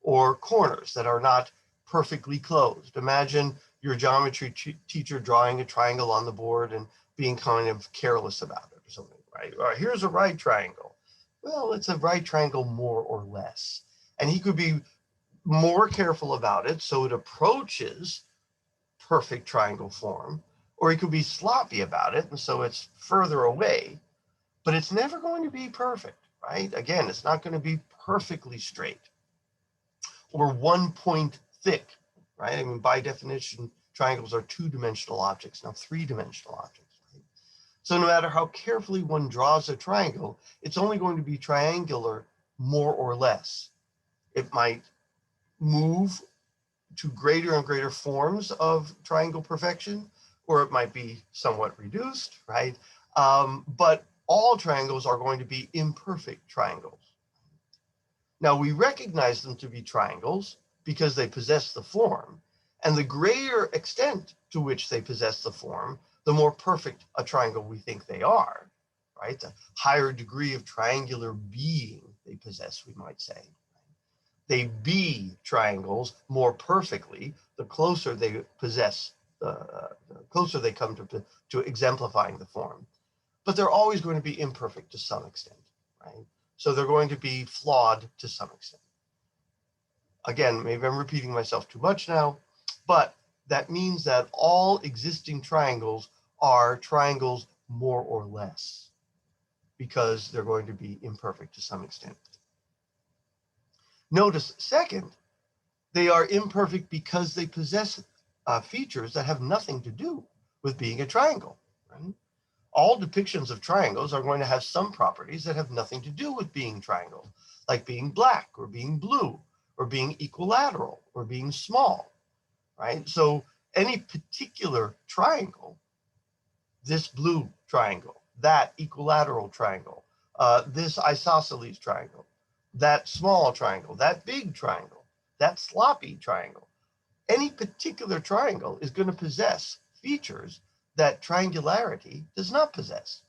or corners that are not perfectly closed. Imagine your geometry teacher drawing a triangle on the board and being kind of careless about it or something, right? Or here's a right triangle. Well, it's a right triangle more or less. And he could be more careful about it so it approaches perfect triangle form, or he could be sloppy about it and so it's further away, but it's never going to be perfect, right? Again, it's not going to be perfectly straight or 1 point thick, right? I mean, by definition, triangles are two-dimensional objects, not three-dimensional objects. Right? So no matter how carefully one draws a triangle, it's only going to be triangular more or less. It might move to greater and greater forms of triangle perfection, or it might be somewhat reduced, right? But all triangles are going to be imperfect triangles. Now, we recognize them to be triangles because they possess the form, and the greater extent to which they possess the form, the more perfect a triangle we think they are, right? The higher degree of triangular being they possess, we might say. They be triangles more perfectly the closer they possess, the closer they come to exemplifying the form. But they're always going to be imperfect to some extent, right? So they're going to be flawed to some extent. Again, maybe I'm repeating myself too much now, but that means that all existing triangles are triangles more or less because they're going to be imperfect to some extent. Notice, second, they are imperfect because they possess features that have nothing to do with being a triangle. Right? All depictions of triangles are going to have some properties that have nothing to do with being triangles, like being black or being blue or being equilateral or being small. Right? So any particular triangle, this blue triangle, that equilateral triangle, this isosceles triangle, that small triangle, that big triangle, that sloppy triangle. Any particular triangle is going to possess features that triangularity does not possess.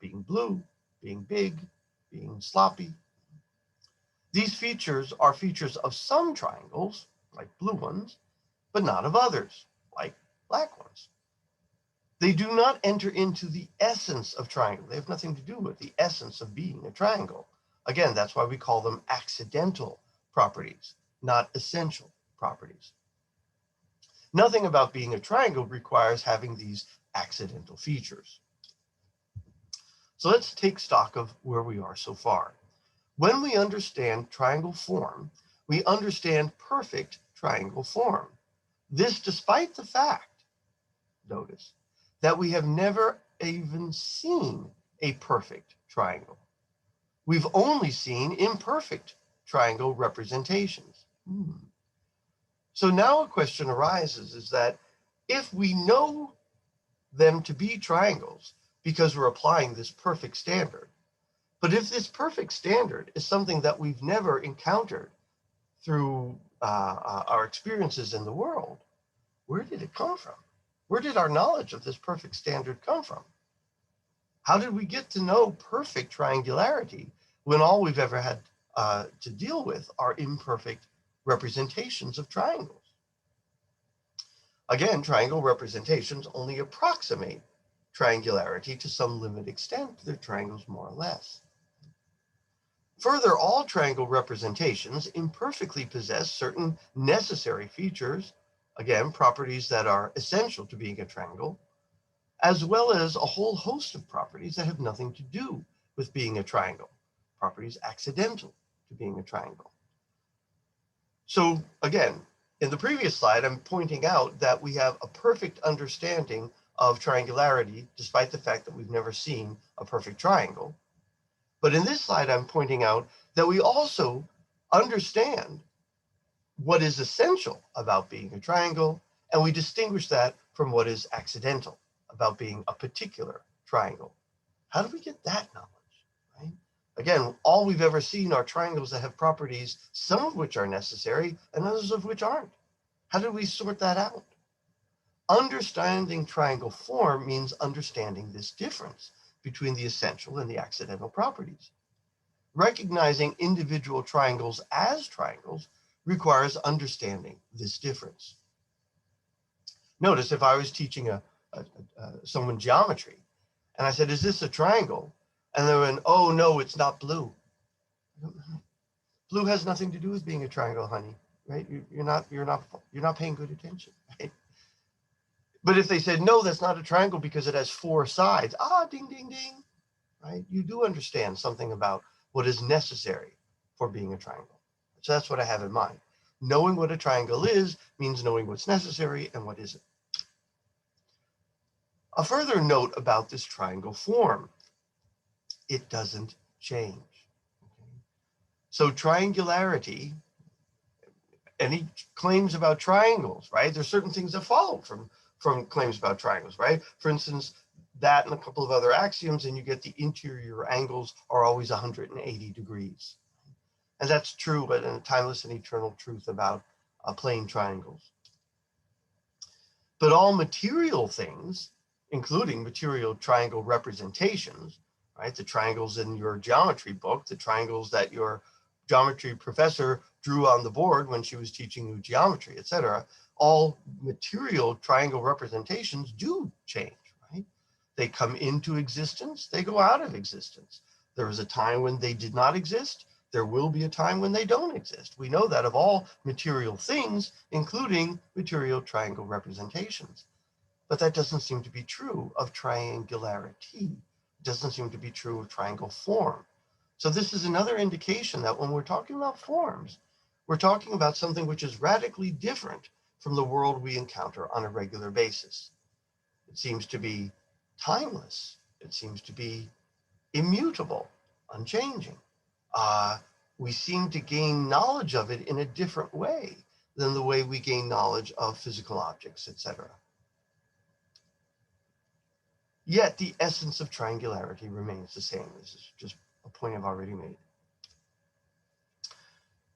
Being blue, being big, being sloppy. These features are features of some triangles, like blue ones, but not of others, like black ones. They do not enter into the essence of triangle. They have nothing to do with the essence of being a triangle. Again, that's why we call them accidental properties, not essential properties. Nothing about being a triangle requires having these accidental features. So let's take stock of where we are so far. When we understand triangle form, we understand perfect triangle form. This despite the fact, notice, that we have never even seen a perfect triangle. We've only seen imperfect triangle representations. So now a question arises is that if we know them to be triangles because we're applying this perfect standard, but if this perfect standard is something that we've never encountered through our experiences in the world, where did it come from? Where did our knowledge of this perfect standard come from? How did we get to know perfect triangularity when all we've ever had to deal with are imperfect representations of triangles? Again, triangle representations only approximate triangularity to some limited extent. They're triangles more or less. Further, all triangle representations imperfectly possess certain necessary features, again, properties that are essential to being a triangle, as well as a whole host of properties that have nothing to do with being a triangle, properties accidental to being a triangle. So again, in the previous slide, I'm pointing out that we have a perfect understanding of triangularity, despite the fact that we've never seen a perfect triangle. But in this slide, I'm pointing out that we also understand what is essential about being a triangle, and we distinguish that from what is accidental about being a particular triangle. How do we get that knowledge, right? Again, all we've ever seen are triangles that have properties, some of which are necessary and others of which aren't. How do we sort that out? Understanding triangle form means understanding this difference between the essential and the accidental properties. Recognizing individual triangles as triangles requires understanding this difference. Notice if I was teaching someone geometry and I said, is this a triangle? And they went, oh no, it's not blue. Blue has nothing to do with being a triangle, honey, right? You're not paying good attention, right? But if they said, no, that's not a triangle because it has four sides, ding, ding, ding, right? You do understand something about what is necessary for being a triangle. So that's what I have in mind. Knowing what a triangle is means knowing what's necessary and what isn't. A further note about this triangle form, it doesn't change. Okay? So triangularity, any claims about triangles, right? There's certain things that follow from claims about triangles, right? For instance, that and a couple of other axioms, and you get the interior angles are always 180 degrees. And that's true, but a timeless and eternal truth about plane triangles. But all material things, including material triangle representations, right? The triangles in your geometry book, the triangles that your geometry professor drew on the board when she was teaching you geometry, etc. All material triangle representations do change, right? They come into existence, they go out of existence. There was a time when they did not exist. There will be a time when they don't exist. We know that of all material things, including material triangle representations. But that doesn't seem to be true of triangularity. It doesn't seem to be true of triangle form. So this is another indication that when we're talking about forms, we're talking about something which is radically different from the world we encounter on a regular basis. It seems to be timeless. It seems to be immutable, unchanging. We seem to gain knowledge of it in a different way than the way we gain knowledge of physical objects, etc. Yet the essence of triangularity remains the same. This is just a point I've already made.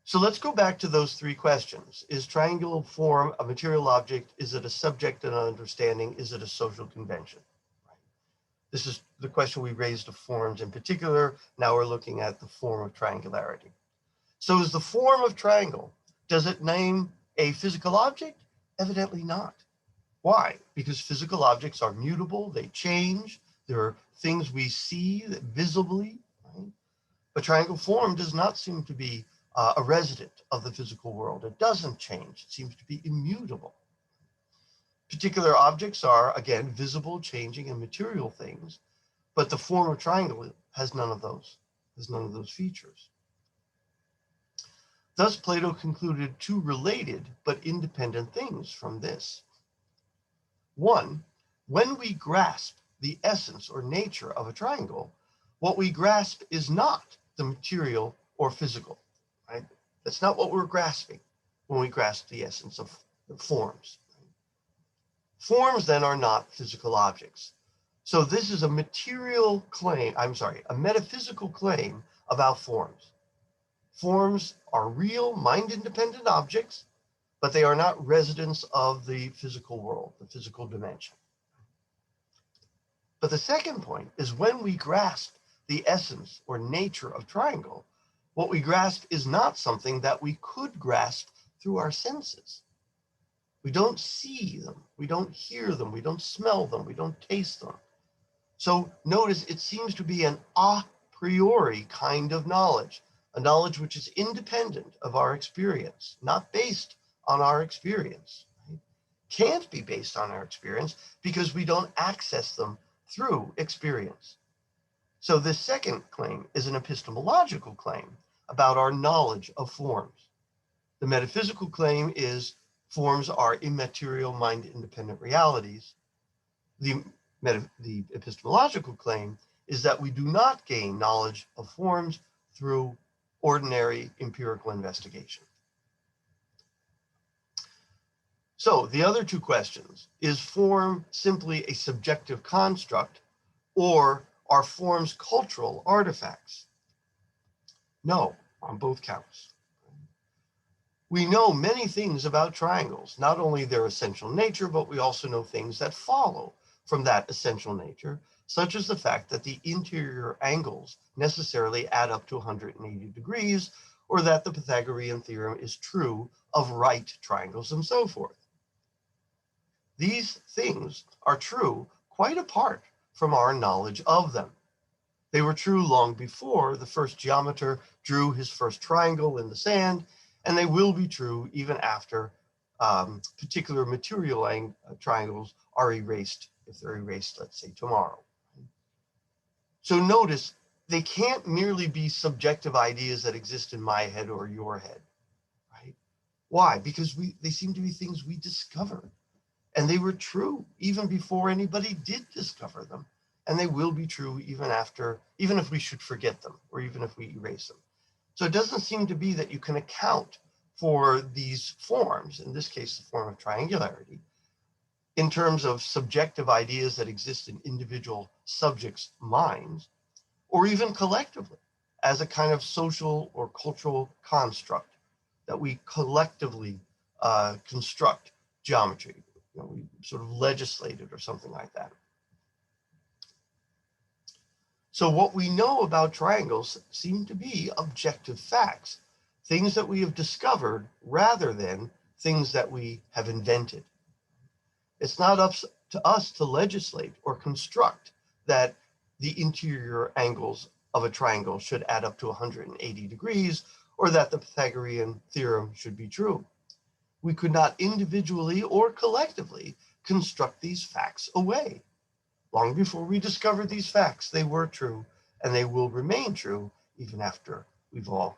So let's go back to those three questions. Is triangular form a material object? Is it a subject and understanding? Is it a social convention? Right. This is the question we raised of forms in particular. Now we're looking at the form of triangularity. So is the form of triangle, does it name a physical object? Evidently not. Why? Because physical objects are mutable, they change, there are things we see that visibly, right? But triangle form does not seem to be a resident of the physical world. It doesn't change, it seems to be immutable. Particular objects are, again, visible, changing, and material things, but the form of triangle has none of those, features. Thus, Plato concluded two related but independent things from this. One, when we grasp the essence or nature of a triangle, what we grasp is not the material or physical, right? That's not what we're grasping when we grasp the essence of the forms. Forms then are not physical objects. So this is a metaphysical claim about forms. Forms are real, mind-independent objects, but they are not residents of the physical world, the physical dimension. But the second point is when we grasp the essence or nature of triangle, what we grasp is not something that we could grasp through our senses. We don't see them, we don't hear them, we don't smell them, we don't taste them. So notice it seems to be an a priori kind of knowledge, a knowledge which is independent of our experience, not based on our experience. Right? Can't be based on our experience because we don't access them through experience. So this second claim is an epistemological claim about our knowledge of forms. The metaphysical claim is forms are immaterial, mind-independent realities. The epistemological claim is that we do not gain knowledge of forms through ordinary empirical investigation. So the other two questions, is form simply a subjective construct or are forms cultural artifacts? No, on both counts. We know many things about triangles, not only their essential nature, but we also know things that follow from that essential nature, such as the fact that the interior angles necessarily add up to 180 degrees, or that the Pythagorean theorem is true of right triangles and so forth. These things are true quite apart from our knowledge of them. They were true long before the first geometer drew his first triangle in the sand, and they will be true even after particular material triangles are erased, if they're erased, let's say, tomorrow. So notice, they can't merely be subjective ideas that exist in my head or your head, right? Why? Because they seem to be things we discovered. And they were true even before anybody did discover them. And they will be true even after, even if we should forget them, or even if we erase them. So it doesn't seem to be that you can account for these forms, in this case, the form of triangularity, in terms of subjective ideas that exist in individual subjects' minds, or even collectively as a kind of social or cultural construct that we collectively construct geometry. We sort of legislate it or something like that. So what we know about triangles seem to be objective facts, things that we have discovered rather than things that we have invented. It's not up to us to legislate or construct that the interior angles of a triangle should add up to 180 degrees, or that the Pythagorean theorem should be true. We could not individually or collectively construct these facts away. Long before we discovered these facts, they were true, and they will remain true even after we've all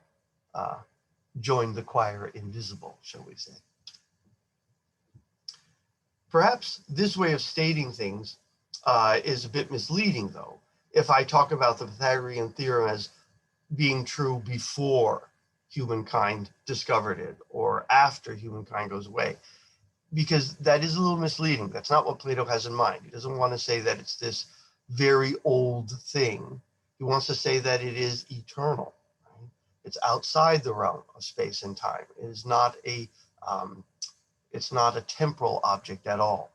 joined the choir invisible, shall we say. Perhaps this way of stating things is a bit misleading, though, if I talk about the Pythagorean theorem as being true before humankind discovered it or after humankind goes away, because that is a little misleading. That's not what Plato has in mind. He doesn't want to say that it's this very old thing. He wants to say that it is eternal. Right? It's outside the realm of space and time. It is not it's not a temporal object at all.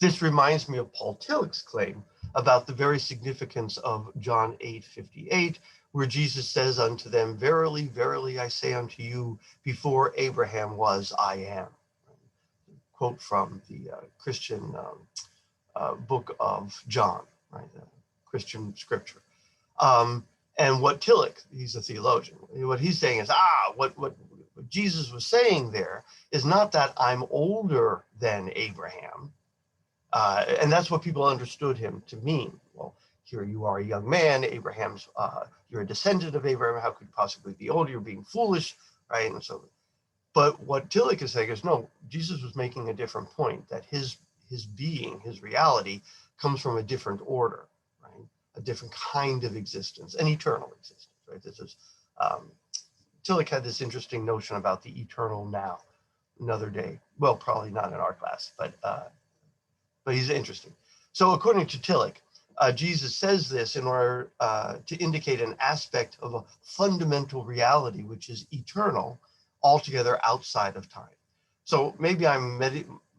This reminds me of Paul Tillich's claim about the very significance of John 8:58, where Jesus says unto them, "Verily, verily, I say unto you, before Abraham was, I am." Quote from the Christian book of John, right? Christian scripture. And what Tillich, he's a theologian, what he's saying is, what Jesus was saying there is not that I'm older than Abraham. And that's what people understood him to mean. Well, here you are a young man, Abraham's, you're a descendant of Abraham, how could you possibly be older? You're being foolish, right? And so, but what Tillich is saying is, no, Jesus was making a different point, that his being, his reality, comes from a different order, right? A different kind of existence, an eternal existence, right? This is, Tillich had this interesting notion about the eternal now, another day. Well, probably not in our class, but he's interesting. So according to Tillich, Jesus says this in order to indicate an aspect of a fundamental reality, which is eternal, altogether outside of time. So maybe I'm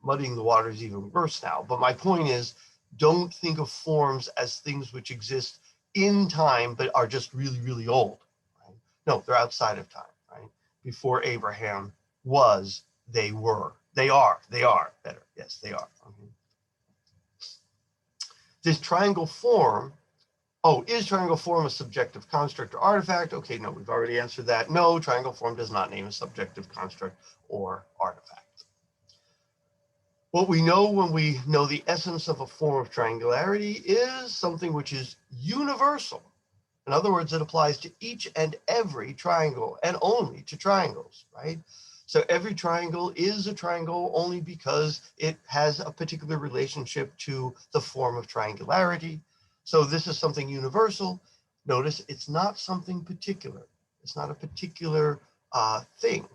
muddying the waters even worse now, but my point is, don't think of forms as things which exist in time, but are just really, really old. Right? No, they're outside of time, right? Before Abraham was, they were. They are better. Yes, they are. This triangle form, is triangle form a subjective construct or artifact? Okay, no, we've already answered that. No, triangle form does not name a subjective construct or artifact. What we know when we know the essence of a form of triangularity is something which is universal. In other words, it applies to each and every triangle and only to triangles, right? So every triangle is a triangle only because it has a particular relationship to the form of triangularity. So this is something universal. Notice it's not something particular. It's not a particular thing,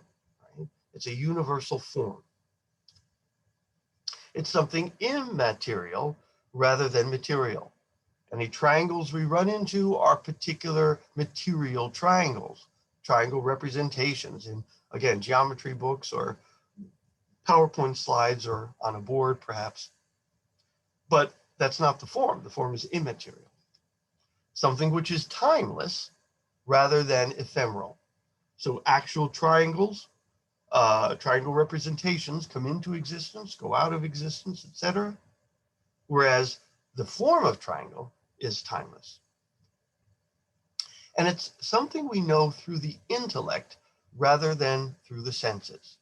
right? It's a universal form. It's something immaterial rather than material. Any triangles we run into are particular material triangles, triangle representations in, again, geometry books or PowerPoint slides or on a board perhaps. But that's not the form. The form is immaterial. Something which is timeless rather than ephemeral. So actual triangles, triangle representations come into existence, go out of existence, etc. Whereas the form of triangle is timeless. And it's something we know through the intellect rather than through the senses.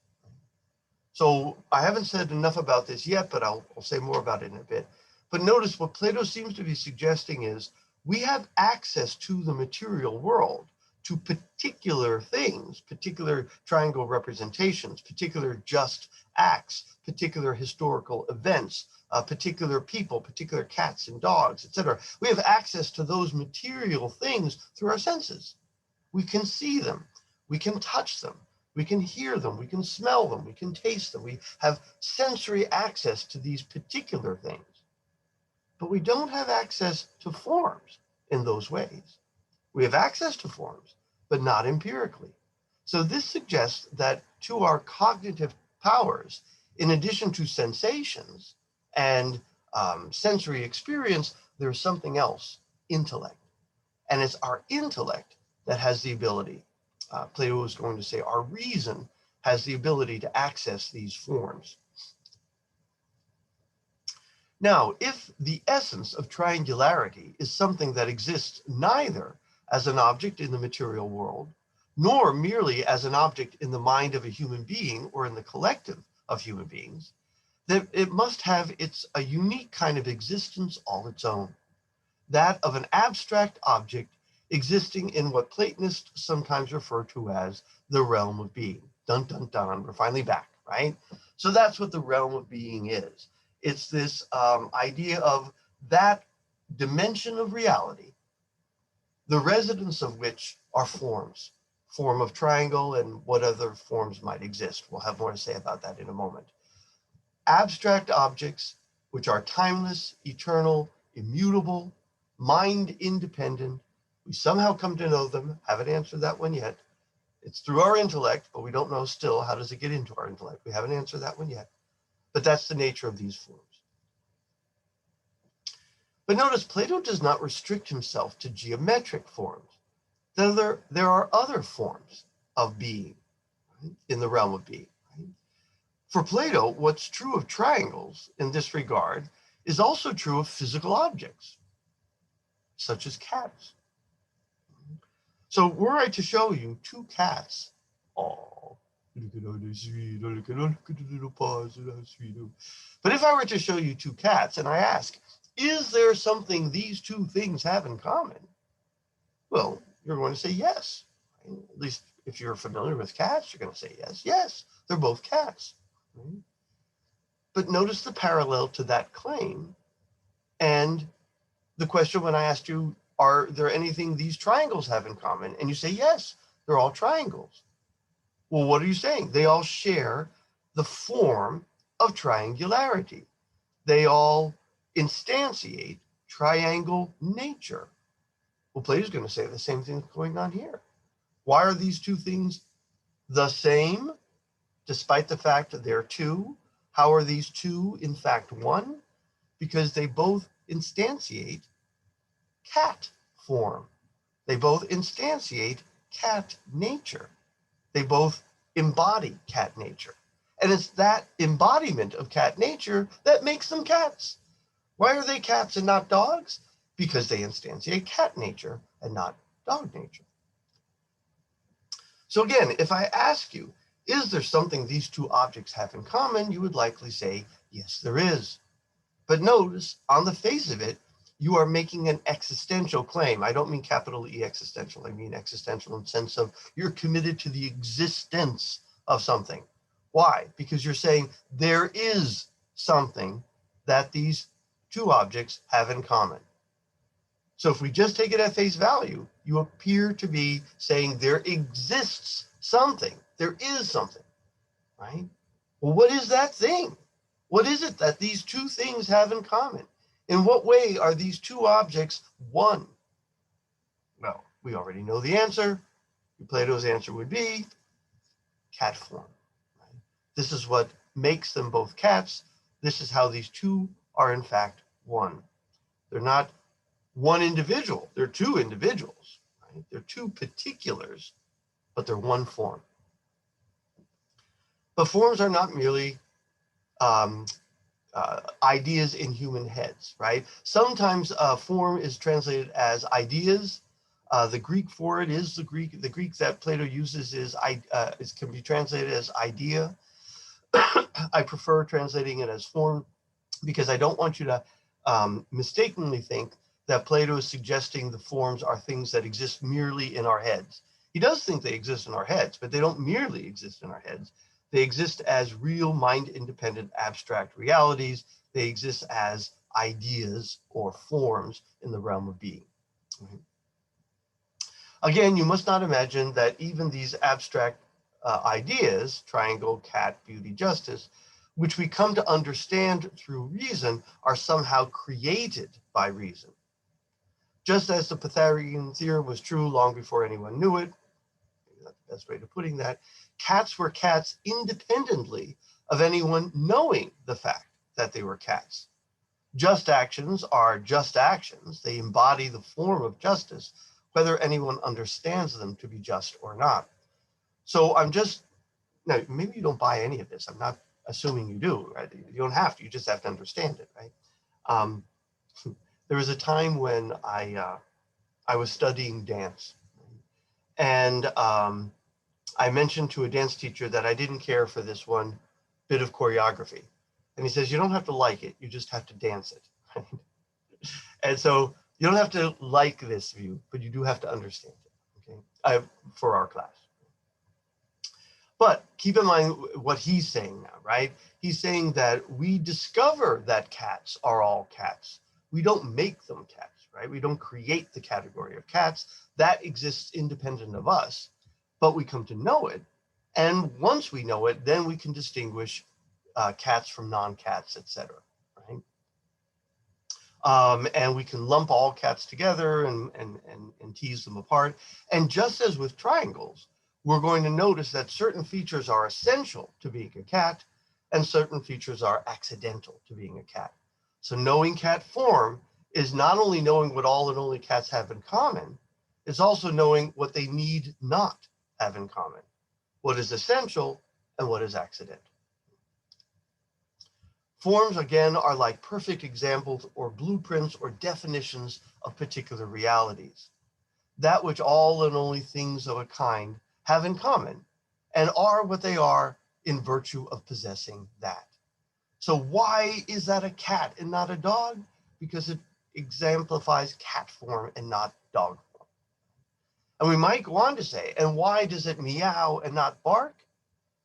So I haven't said enough about this yet, but I'll say more about it in a bit. But notice what Plato seems to be suggesting is we have access to the material world to particular things, particular triangle representations, particular just acts, particular historical events, particular people, particular cats and dogs, etc. We have access to those material things through our senses. We can see them, we can touch them, we can hear them, we can smell them, we can taste them. We have sensory access to these particular things. But we don't have access to forms in those ways. We have access to forms, but not empirically. So this suggests that to our cognitive powers, in addition to sensations and sensory experience, there's something else, intellect. And it's our intellect that has the ability, Plato was going to say, our reason has the ability to access these forms. Now, if the essence of triangularity is something that exists neither as an object in the material world, nor merely as an object in the mind of a human being or in the collective of human beings, that it must have a unique kind of existence all its own, that of an abstract object existing in what Platonists sometimes refer to as the realm of being. Dun, dun, dun, we're finally back, right? So that's what the realm of being is. It's this idea of that dimension of reality, the residence of which are forms, form of triangle and what other forms might exist. We'll have more to say about that in a moment. Abstract objects, which are timeless, eternal, immutable, mind independent. We somehow come to know them, haven't answered that one yet. It's through our intellect, but we don't know still how does it get into our intellect. We haven't answered that one yet. But that's the nature of these forms. But notice Plato does not restrict himself to geometric forms. There are other forms of being, right, in the realm of being. Right? For Plato, what's true of triangles in this regard is also true of physical objects, such as cats. So were I to show you two cats, oh, look at how they're sweet, look at the little paws, how sweet. But if I were to show you two cats and I ask, is there something these two things have in common? Well, you're going to say yes. Right? At least if you're familiar with cats, you're going to say yes. Yes, they're both cats. Right? But notice the parallel to that claim and the question when I asked you, are there anything these triangles have in common? And you say, yes, they're all triangles. Well, what are you saying? They all share the form of triangularity. They all instantiate triangle nature. Well, Plato's going to say the same thing that's going on here. Why are these two things the same, despite the fact that they're two? How are these two, in fact, one? Because they both instantiate cat form. They both instantiate cat nature. They both embody cat nature. And it's that embodiment of cat nature that makes them cats. Why are they cats and not dogs? Because they instantiate cat nature and not dog nature. So again, if I ask you, is there something these two objects have in common? You would likely say, yes, there is. But notice, on the face of it, you are making an existential claim. I don't mean capital E existential. I mean existential in the sense of you're committed to the existence of something. Why? Because you're saying there is something that these two objects have in common. So if we just take it at face value, you appear to be saying there exists something. There is something, right? Well, what is that thing? What is it that these two things have in common? In what way are these two objects one? Well, we already know the answer. Plato's answer would be cat form. Right? This is what makes them both cats. This is how these two are in fact one. They're not one individual. They're two individuals. Right? They're two particulars, but they're one form. But forms are not merely ideas in human heads, right? Sometimes form is translated as ideas. The Greek for it is the Greek that Plato uses is can be translated as idea. I prefer translating it as form because I don't want you to mistakenly think that Plato is suggesting the forms are things that exist merely in our heads. He does think they exist in our heads, but they don't merely exist in our heads. They exist as real mind-independent abstract realities. They exist as ideas or forms in the realm of being. Right? Again, you must not imagine that even these abstract ideas, triangle, cat, beauty, justice, which we come to understand through reason, are somehow created by reason. Just as the Pythagorean theorem was true long before anyone knew it, that's the best way of putting that, cats were cats independently of anyone knowing the fact that they were cats. Just actions are just actions. They embody the form of justice, whether anyone understands them to be just or not. So now maybe you don't buy any of this. I'm not assuming you do, right? You don't have to, you just have to understand it, right? There was a time when I was studying dance, and I mentioned to a dance teacher that I didn't care for this one bit of choreography. And he says, you don't have to like it, you just have to dance it. Right? And so you don't have to like this view, but you do have to understand it, okay, for our class. But keep in mind what he's saying now, right? He's saying that we discover that cats are all cats. We don't make them cats, right? We don't create the category of cats. That exists independent of us, but we come to know it. And once we know it, then we can distinguish cats from non-cats, etc. Right? And we can lump all cats together and tease them apart. And just as with triangles, we're going to notice that certain features are essential to being a cat and certain features are accidental to being a cat. So knowing cat form is not only knowing what all and only cats have in common, it's also knowing what they need not have in common, what is essential and what is accidental. Forms, again, are like perfect examples or blueprints or definitions of particular realities. That which all and only things of a kind have in common and are what they are in virtue of possessing that. So why is that a cat and not a dog? Because it exemplifies cat form and not dog form. And we might go on to say, and why does it meow and not bark?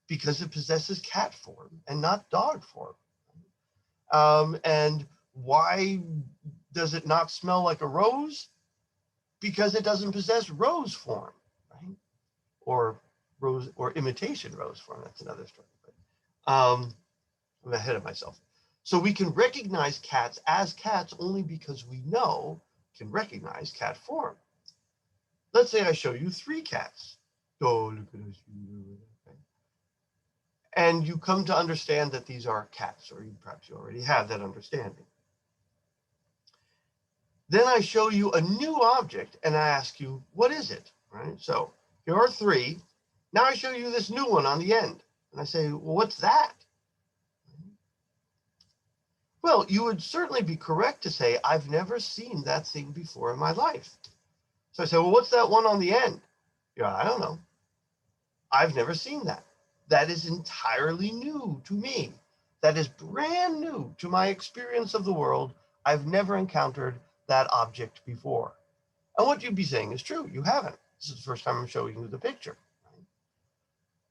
Because it possesses cat form and not dog form. And why does it not smell like a rose? Because it doesn't possess rose form, right? Or rose or imitation rose form. That's another story. But, I'm ahead of myself. So we can recognize cats as cats only because we can recognize cat form. Let's say I show you 3 cats. Oh, look at us. And you come to understand that these are cats, or perhaps you already have that understanding. Then I show you a new object and I ask you, what is it? Right? So here are 3. Now I show you this new one on the end. And I say, well, what's that? Well, you would certainly be correct to say, I've never seen that thing before in my life. So I say, well, what's that one on the end? Yeah, I don't know. I've never seen that. That is entirely new to me. That is brand new to my experience of the world. I've never encountered that object before. And what you'd be saying is true. You haven't. This is the first time I'm showing you the picture. Right?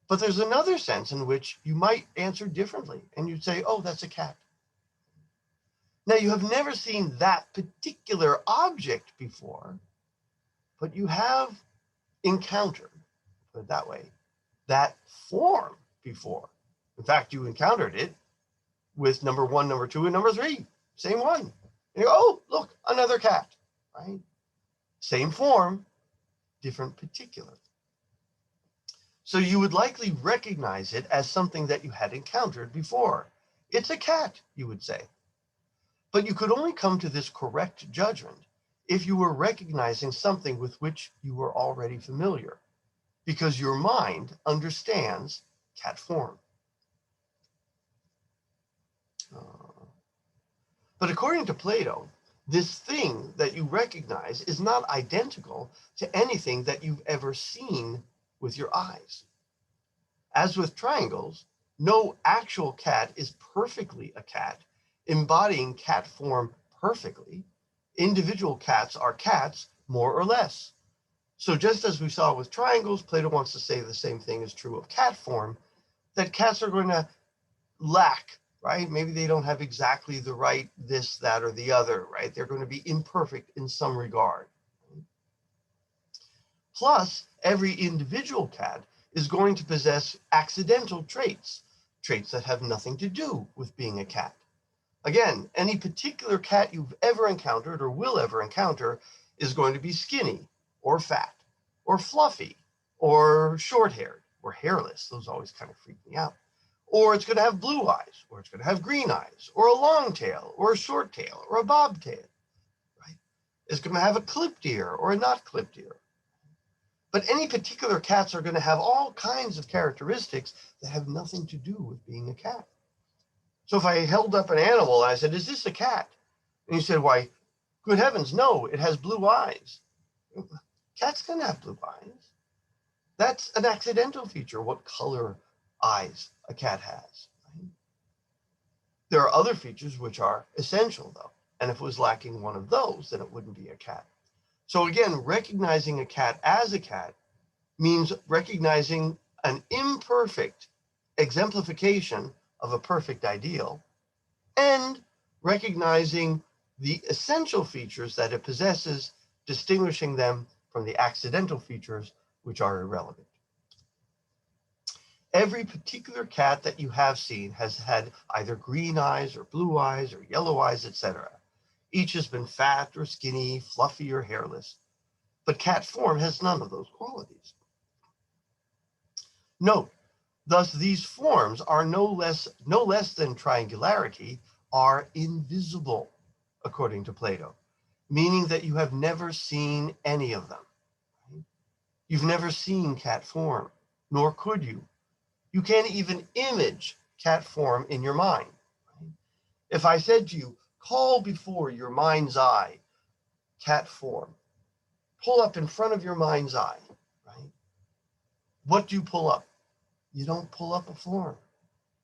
But there's another sense in which you might answer differently. And you'd say, oh, that's a cat. Now, you have never seen that particular object before, but you have encountered, put it that way, that form before. In fact, you encountered it with number 1, number 2, and number 3. Same one. And you go, oh, look, another cat, right? Same form, different particular. So you would likely recognize it as something that you had encountered before. It's a cat, you would say. But you could only come to this correct judgment if you were recognizing something with which you were already familiar, because your mind understands cat form. But according to Plato, this thing that you recognize is not identical to anything that you've ever seen with your eyes. As with triangles, no actual cat is perfectly a cat, embodying cat form perfectly. Individual cats are cats, more or less. So just as we saw with triangles, Plato wants to say the same thing is true of cat form, that cats are going to lack, right? Maybe they don't have exactly the right this, that, or the other, right? They're going to be imperfect in some regard. Plus, every individual cat is going to possess accidental traits, traits that have nothing to do with being a cat. Again, any particular cat you've ever encountered or will ever encounter is going to be skinny or fat or fluffy or short-haired or hairless. Those always kind of freak me out. Or it's going to have blue eyes, or it's going to have green eyes, or a long tail, or a short tail, or a bobtail, right? It's going to have a clipped ear or a not clipped ear. But any particular cats are going to have all kinds of characteristics that have nothing to do with being a cat. So if I held up an animal and I said, is this a cat? And you said, why, good heavens, no, it has blue eyes. Cats can have blue eyes. That's an accidental feature, what color eyes a cat has. Right? There are other features which are essential, though. And if it was lacking one of those, then it wouldn't be a cat. So again, recognizing a cat as a cat means recognizing an imperfect exemplification of a perfect ideal and recognizing the essential features that it possesses, distinguishing them from the accidental features which are irrelevant. Every particular cat that you have seen has had either green eyes or blue eyes or yellow eyes, etc. Each has been fat or skinny, fluffy or hairless, but cat form has none of those qualities. Note, thus these forms are no less than triangularity, are invisible, according to Plato, meaning that you have never seen any of them. Right? You've never seen cat form, nor could you. You can't even image cat form in your mind. Right? If I said to you, call before your mind's eye cat form, pull up in front of your mind's eye, right? What do you pull up? You don't pull up a form.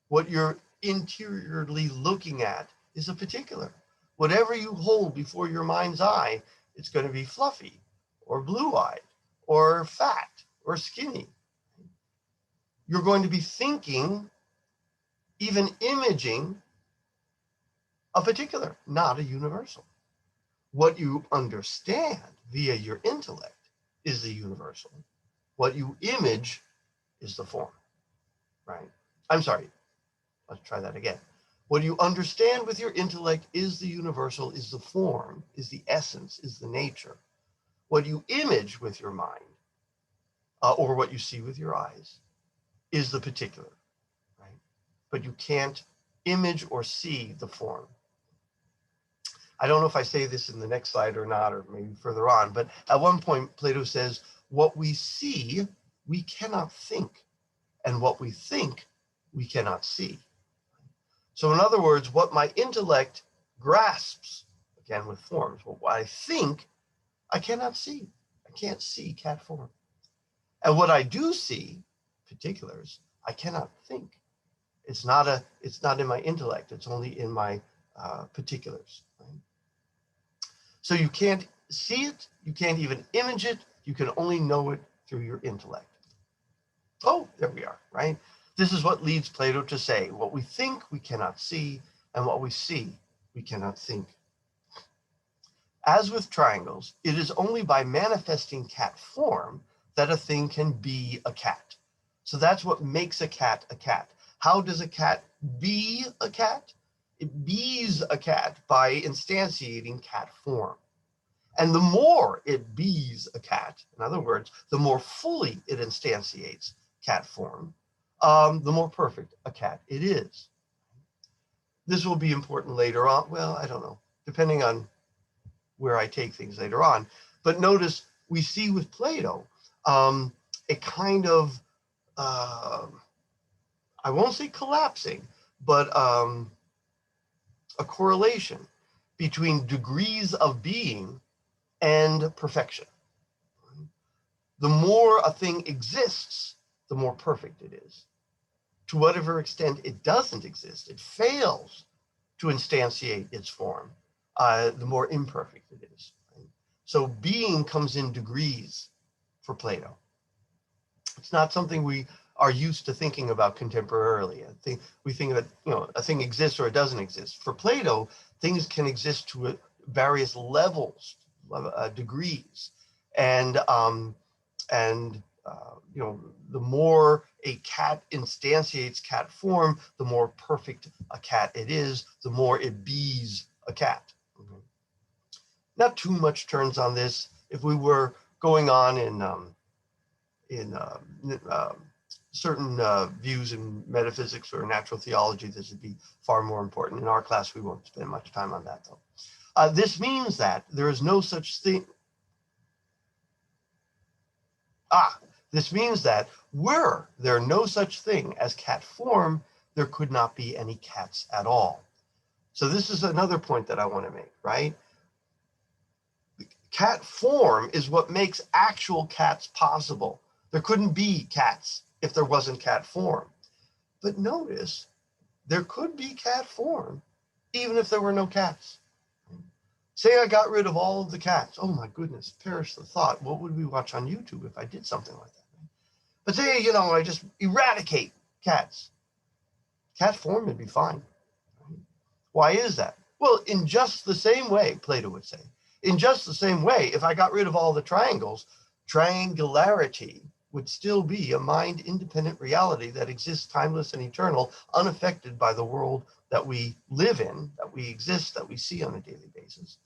What you're interiorly looking at is a particular. Whatever you hold before your mind's eye, it's going to be fluffy or blue-eyed or fat or skinny. You're going to be thinking, even imaging, a particular, not a universal. What you understand via your intellect is the universal. What you image is the form, right? I'm sorry, let's try that again. What you understand with your intellect is the universal, is the form, is the essence, is the nature. What you image with your mind, or what you see with your eyes, is the particular, right? But you can't image or see the form. I don't know if I say this in the next slide or not, or maybe further on, but at one point, Plato says, what we see, we cannot think, and what we think, we cannot see. So in other words, what my intellect grasps, again with forms, but what I think, I cannot see. I can't see cat form. And what I do see, particulars, I cannot think. It's not in my intellect. It's only in my particulars. Right? So you can't see it. You can't even image it. You can only know it through your intellect. Oh, there we are, right? This is what leads Plato to say, what we think we cannot see, and what we see we cannot think. As with triangles, it is only by manifesting cat form that a thing can be a cat. So that's what makes a cat a cat. How does a cat be a cat? It bees a cat by instantiating cat form. And the more it bees a cat, in other words, the more fully it instantiates cat form, the more perfect a cat it is. This will be important later on. Well, I don't know, depending on where I take things later on. But notice we see with Plato a kind of, I won't say collapsing, but a correlation between degrees of being and perfection. The more a thing exists, the more perfect it is. To whatever extent it doesn't exist, it fails to instantiate its form, the more imperfect it is. Right? So being comes in degrees. for Plato. It's not something we are used to thinking about contemporarily. I think we think that, a thing exists or it doesn't exist. For Plato, things can exist to various levels, degrees, and the more a cat instantiates cat form, the more perfect a cat it is, the more it bees a cat. Not too much turns on this. If we were going on in certain views in metaphysics or natural theology, this would be far more important. In our class, we won't spend much time on that, though. This means that there is no such thing. This means that were there no such thing as cat form, there could not be any cats at all. So this is another point that I want to make, right? Cat form is what makes actual cats possible. There couldn't be cats if there wasn't cat form. But notice, there could be cat form even if there were no cats. Say I got rid of all of the cats. Oh my goodness, perish the thought. What would we watch on YouTube if I did something like that? But say, I just eradicate cats. Cat form would be fine. Why is that? Well, in just the same way, Plato would say, in just the same way, if I got rid of all the triangles, triangularity would still be a mind-independent reality that exists timeless and eternal, unaffected by the world that we live in, that we exist, that we see on a daily basis.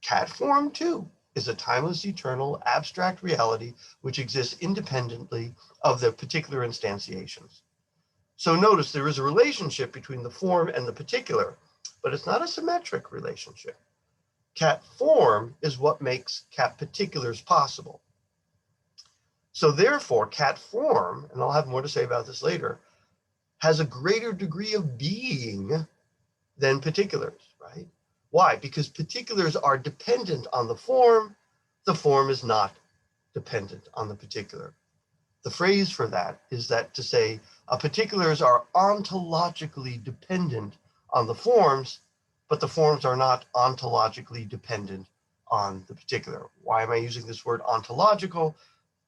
Cat form, too, is a timeless, eternal, abstract reality which exists independently of the particular instantiations. So notice there is a relationship between the form and the particular, but it's not a symmetric relationship. Cat form is what makes cat particulars possible. So therefore, cat form, and I'll have more to say about this later, has a greater degree of being than particulars, right? Why? Because particulars are dependent on the form is not dependent on the particular. The phrase for that is that to say particulars are ontologically dependent on the forms, but the forms are not ontologically dependent on the particular. Why am I using this word ontological?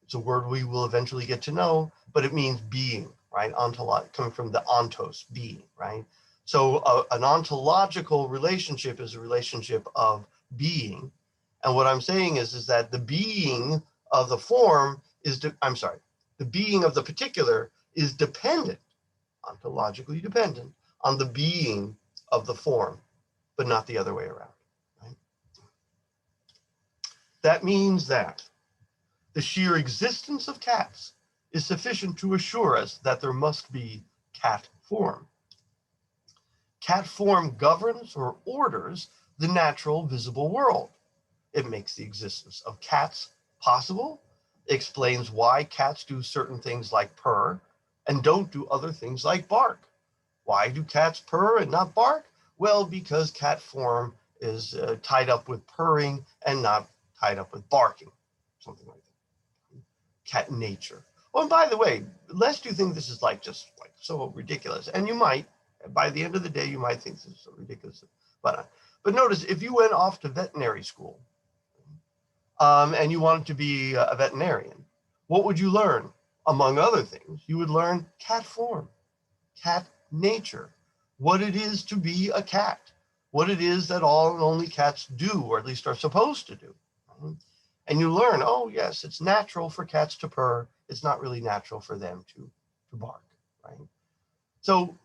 It's a word we will eventually get to know, but it means being, right? Coming from the ontos, being, right? So an ontological relationship is a relationship of being. And what I'm saying is that the being of the form is, the being of the particular is dependent, ontologically dependent, on the being of the form, but not the other way around, right? That means that the sheer existence of cats is sufficient to assure us that there must be cat form. Cat form governs or orders the natural visible world. It makes the existence of cats possible, explains why cats do certain things like purr and don't do other things like bark. Why do cats purr and not bark? Well, because cat form is tied up with purring and not tied up with barking, something like that. Cat nature. Oh, and by the way, lest you think this is just so ridiculous, and you might, by the end of the day, you might think this is so ridiculous. But notice, if you went off to veterinary school and you wanted to be a veterinarian, what would you learn? Among other things, you would learn cat form, cat nature, what it is to be a cat, what it is that all and only cats do, or at least are supposed to do. And you learn, oh yes, it's natural for cats to purr. It's not really natural for them to bark, right? So,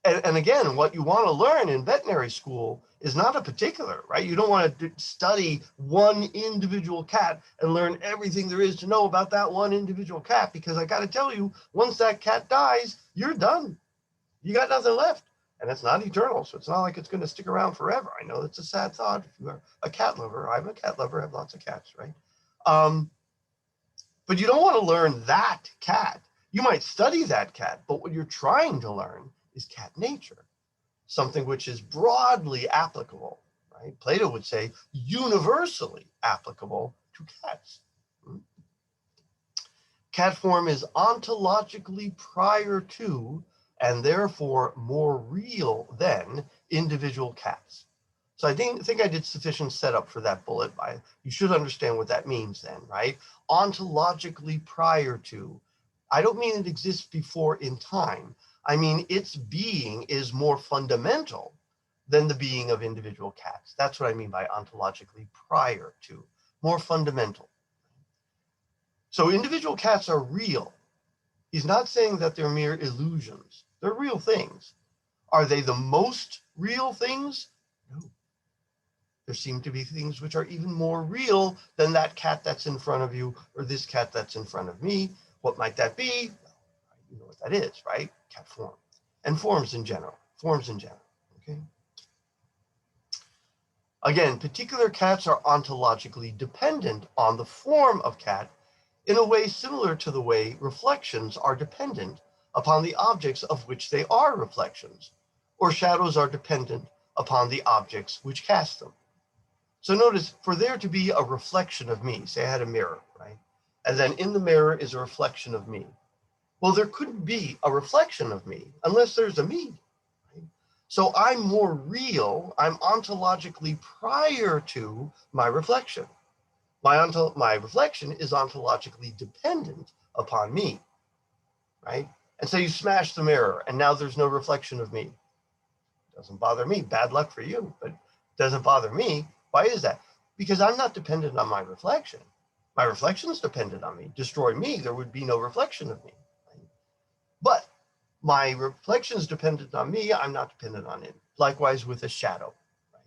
and again, what you want to learn in veterinary school is not a particular, right? You don't want to study one individual cat and learn everything there is to know about that one individual cat, because I got to tell you, once that cat dies, you're done. You got nothing left. And it's not eternal, so it's not like it's going to stick around forever. I know it's a sad thought. If you are a cat lover, I'm a cat lover, I have lots of cats, right? But you don't want to learn that cat. You might study that cat, but what you're trying to learn is cat nature, something which is broadly applicable, right? Plato would say universally applicable to cats. Cat form is ontologically prior to, and therefore more real than, individual cats. So I think I did sufficient setup for that bullet. You should understand what that means then, right? Ontologically prior to. I don't mean it exists before in time. I mean its being is more fundamental than the being of individual cats. That's what I mean by ontologically prior to, more fundamental. So individual cats are real. He's not saying that they're mere illusions. They're real things. Are they the most real things? No. There seem to be things which are even more real than that cat that's in front of you or this cat that's in front of me. What might that be? Well, you know what that is, right? Cat form. And forms in general. Okay? Again, particular cats are ontologically dependent on the form of cat in a way similar to the way reflections are dependent upon the objects of which they are reflections, or shadows are dependent upon the objects which cast them. So notice, for there to be a reflection of me, say I had a mirror, right? And then in the mirror is a reflection of me. Well, there couldn't be a reflection of me unless there's a me. Right? So I'm more real, I'm ontologically prior to my reflection. My reflection is ontologically dependent upon me, right? And so you smash the mirror and now there's no reflection of me. Doesn't bother me. Bad luck for you, but doesn't bother me. Why is that? Because I'm not dependent on my reflection. My reflection is dependent on me. Destroy me, there would be no reflection of me. Right? But my reflection is dependent on me. I'm not dependent on it. Likewise with a shadow. Right?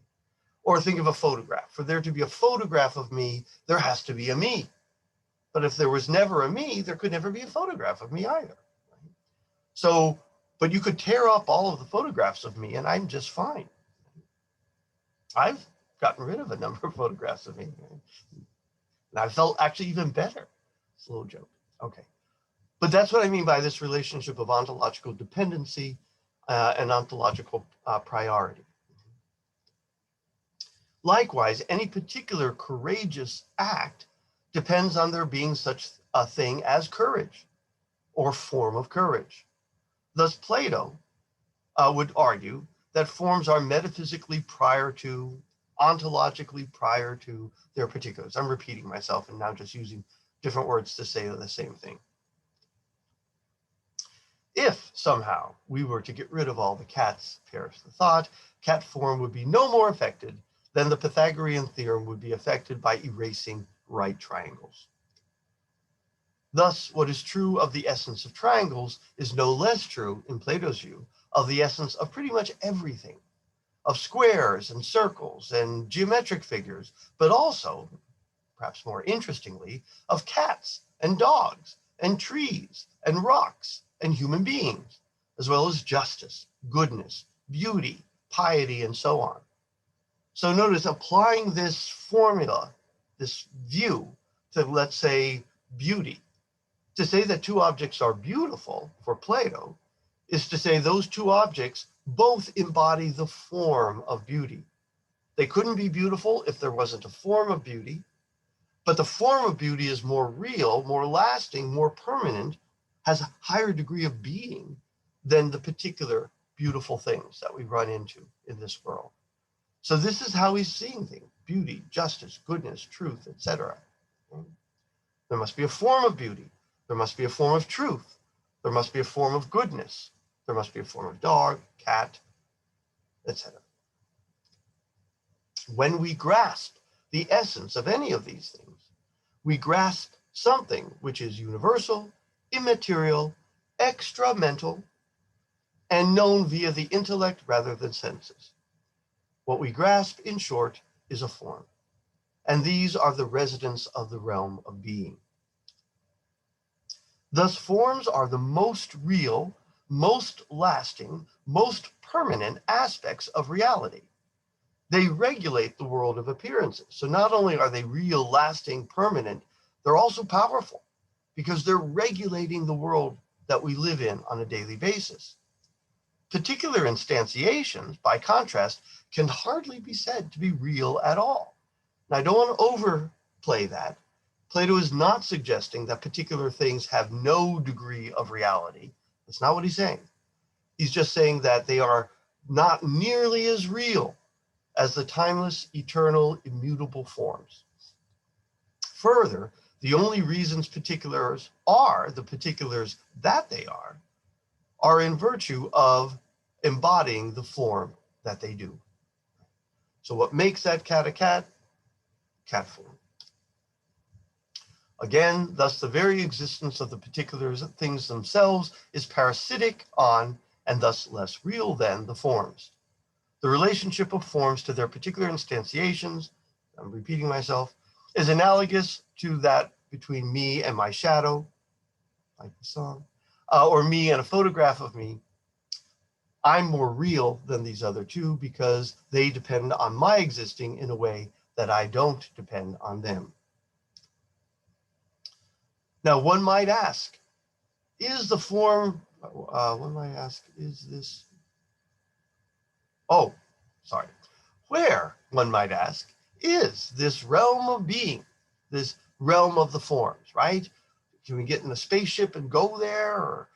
Or think of a photograph. For there to be a photograph of me, there has to be a me. But if there was never a me, there could never be a photograph of me either. Right? So, but you could tear up all of the photographs of me and I'm just fine. I've gotten rid of a number of photographs of me. Right? And I felt actually even better. It's a little joke. Okay. But that's what I mean by this relationship of ontological dependency and ontological priority. Likewise, any particular courageous act depends on there being such a thing as courage or form of courage. Thus, Plato would argue that forms are metaphysically prior to, ontologically prior to their particulars. I'm repeating myself and now just using different words to say the same thing. If somehow we were to get rid of all the cats, perish the thought, cat form would be no more affected than the Pythagorean theorem would be affected by erasing right triangles. Thus, what is true of the essence of triangles is no less true, in Plato's view, of the essence of pretty much everything, of squares and circles and geometric figures, but also, perhaps more interestingly, of cats and dogs and trees and rocks and human beings, as well as justice, goodness, beauty, piety, and so on. So notice applying this formula, this view to, let's say, beauty. To say that two objects are beautiful for Plato is to say those two objects both embody the form of beauty. They couldn't be beautiful if there wasn't a form of beauty, but the form of beauty is more real, more lasting, more permanent, has a higher degree of being than the particular beautiful things that we run into in this world. So this is how he's seeing things: beauty, justice, goodness, truth, etc. There must be a form of beauty. There must be a form of truth. There must be a form of goodness. There must be a form of dog, cat, etc. When we grasp the essence of any of these things, we grasp something which is universal, immaterial, extra-mental, and known via the intellect rather than senses. What we grasp, in short, is a form. And these are the residents of the realm of being. Thus, forms are the most real, most lasting, most permanent aspects of reality. They regulate the world of appearances. So not only are they real, lasting, permanent, they're also powerful because they're regulating the world that we live in on a daily basis. Particular instantiations, by contrast, can hardly be said to be real at all. And I don't want to overplay that. Plato is not suggesting that particular things have no degree of reality. That's not what he's saying. He's just saying that they are not nearly as real as the timeless, eternal, immutable forms. Further, the only reasons particulars are the particulars that they are in virtue of embodying the form that they do. So what makes that cat a cat? Cat form. Again, thus the very existence of the particulars of things themselves is parasitic on, and thus less real than, the forms. The relationship of forms to their particular instantiations, I'm repeating myself, is analogous to that between me and my shadow, like the song, or me and a photograph of me. I'm more real than these other two because they depend on my existing in a way that I don't depend on them. Now, one might ask, is the form, one might ask, is this, oh, sorry, where, one might ask, is this realm of being, this realm of the forms, right? Can we get in a spaceship and go there? Or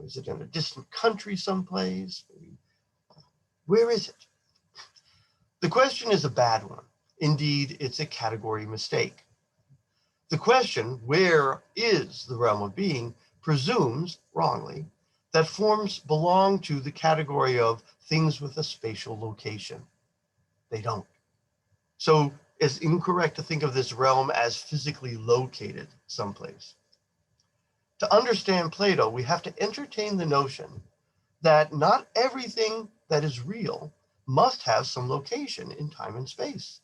is it in a distant country someplace? Where is it? The question is a bad one. Indeed, it's a category mistake. The question, where is the realm of being, presumes, wrongly, that forms belong to the category of things with a spatial location. They don't. So it's incorrect to think of this realm as physically located someplace. To understand Plato, we have to entertain the notion that not everything that is real must have some location in time and space.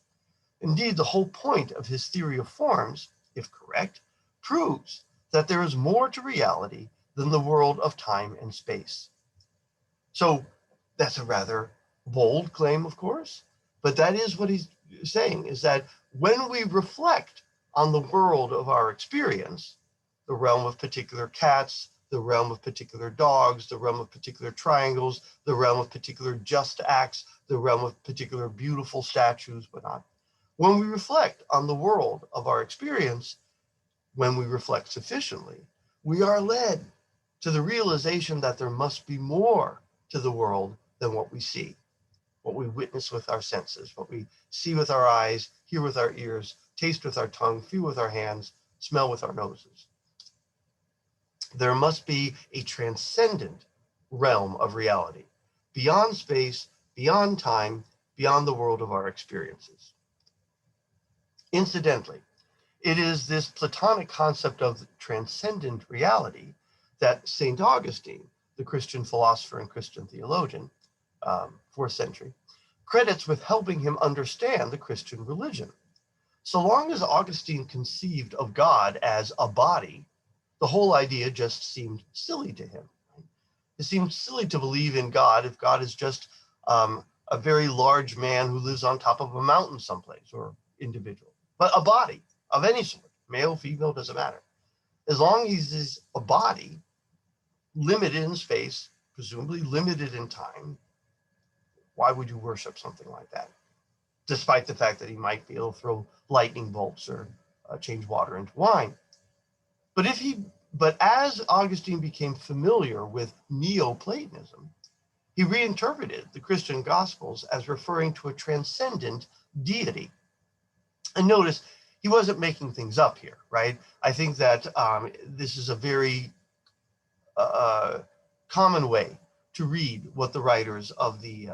Indeed, the whole point of his theory of forms, if correct, proves that there is more to reality than the world of time and space. So that's a rather bold claim, of course, but that is what he's saying, is that when we reflect on the world of our experience, the realm of particular cats, the realm of particular dogs, the realm of particular triangles, the realm of particular just acts, the realm of particular beautiful statues, whatnot. When we reflect on the world of our experience, when we reflect sufficiently, we are led to the realization that there must be more to the world than what we see, what we witness with our senses, what we see with our eyes, hear with our ears, taste with our tongue, feel with our hands, smell with our noses. There must be a transcendent realm of reality, beyond space, beyond time, beyond the world of our experiences. Incidentally, it is this Platonic concept of transcendent reality that St. Augustine, the Christian philosopher and Christian theologian, 4th century, credits with helping him understand the Christian religion. So long as Augustine conceived of God as a body, the whole idea just seemed silly to him. Right? It seemed silly to believe in God if God is just a very large man who lives on top of a mountain someplace, or individual. But a body of any sort, male, female, doesn't matter. As long as he's a body, limited in space, presumably limited in time, why would you worship something like that? Despite the fact that he might be able to throw lightning bolts or change water into wine. But as Augustine became familiar with Neoplatonism, he reinterpreted the Christian Gospels as referring to a transcendent deity. And notice, he wasn't making things up here, right? I think that this is a very common way to read what the writers of the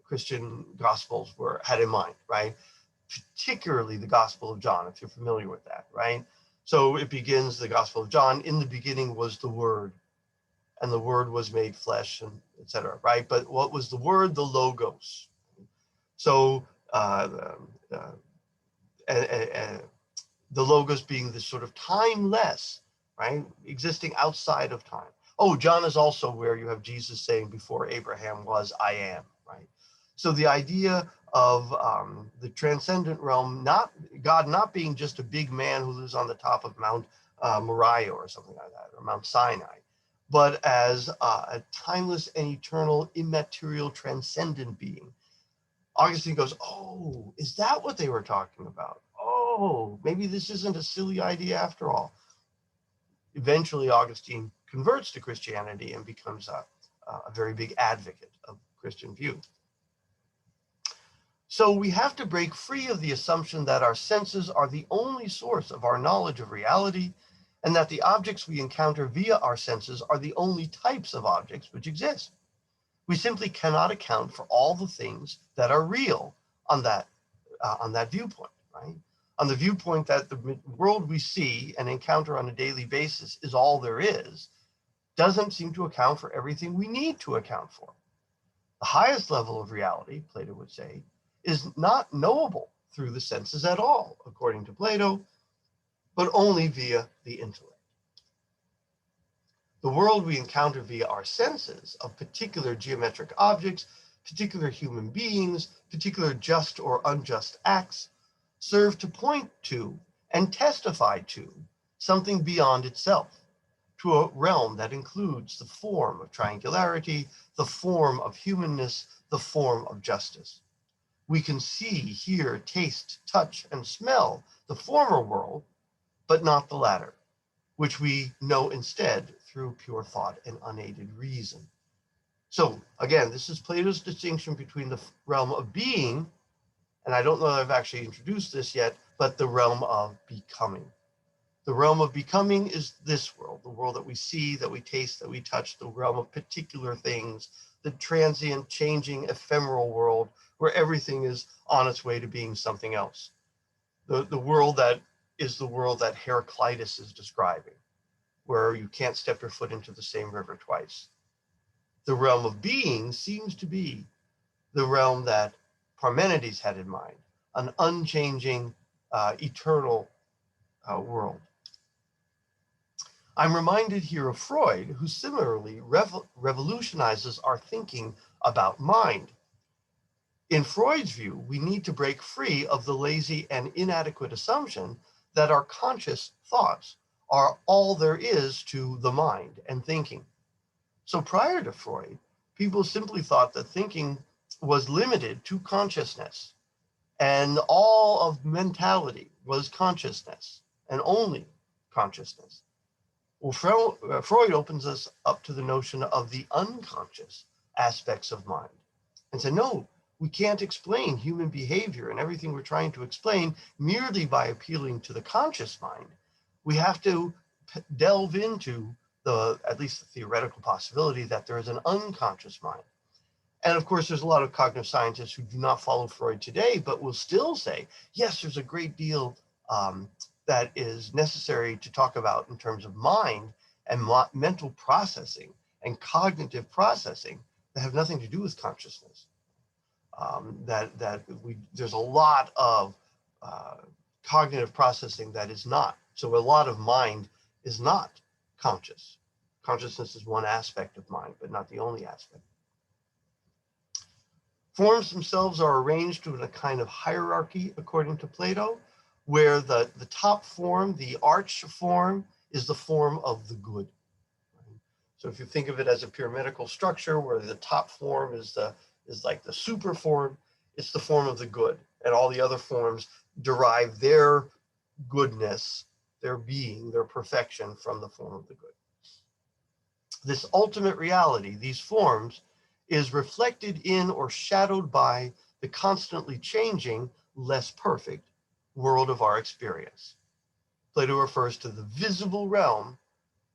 Christian Gospels had in mind, right? Particularly the Gospel of John, if you're familiar with that, right? So it begins, the Gospel of John, in the beginning was the Word, and the Word was made flesh, and etc., right? But what was the Word? The Logos. So the Logos being this sort of timeless, right? Existing outside of time. Oh, John is also where you have Jesus saying, before Abraham was, I am, right? So the idea of the transcendent realm, God not being just a big man who lives on the top of Mount Moriah or something like that, or Mount Sinai, but as a timeless and eternal, immaterial, transcendent being. Augustine goes, oh, is that what they were talking about? Oh, maybe this isn't a silly idea after all. Eventually, Augustine converts to Christianity and becomes a very big advocate of Christian view. So we have to break free of the assumption that our senses are the only source of our knowledge of reality, and that the objects we encounter via our senses are the only types of objects which exist. We simply cannot account for all the things that are real on that viewpoint, right? On the viewpoint that the world we see and encounter on a daily basis is all there is, doesn't seem to account for everything we need to account for. The highest level of reality, Plato would say, is not knowable through the senses at all, according to Plato, but only via the intellect. The world we encounter via our senses of particular geometric objects, particular human beings, particular just or unjust acts, serve to point to and testify to something beyond itself, to a realm that includes the form of triangularity, the form of humanness, the form of justice. We can see, hear, taste, touch, and smell the former world, but not the latter, which we know instead through pure thought and unaided reason. So again, this is Plato's distinction between the realm of being, and I don't know that I've actually introduced this yet, but the realm of becoming. The realm of becoming is this world, the world that we see, that we taste, that we touch, the realm of particular things, the transient, changing, ephemeral world where everything is on its way to being something else. The world that is the world that Heraclitus is describing, where you can't step your foot into the same river twice. The realm of being seems to be the realm that Parmenides had in mind, an unchanging, eternal world. I'm reminded here of Freud, who similarly revolutionizes our thinking about mind. In Freud's view, we need to break free of the lazy and inadequate assumption that our conscious thoughts are all there is to the mind and thinking. So prior to Freud, people simply thought that thinking was limited to consciousness, and all of mentality was consciousness and only consciousness. Well, Freud opens us up to the notion of the unconscious aspects of mind and said, no, we can't explain human behavior and everything we're trying to explain merely by appealing to the conscious mind. We have to delve into at least the theoretical possibility that there is an unconscious mind. And of course, there's a lot of cognitive scientists who do not follow Freud today, but will still say, yes, there's a great deal that is necessary to talk about in terms of mind and mental processing and cognitive processing that have nothing to do with consciousness. There's a lot of cognitive processing that is not. So a lot of mind is not conscious. Consciousness is one aspect of mind, but not the only aspect. Forms themselves are arranged in a kind of hierarchy, according to Plato, where the top form, the arch form, is the form of the good. So if you think of it as a pyramidical structure where the top form is like the super form, it's the form of the good. And all the other forms derive their goodness, their being, their perfection from the form of the good. This ultimate reality, these forms, is reflected in or shadowed by the constantly changing, less perfect world of our experience. Plato refers to the visible realm,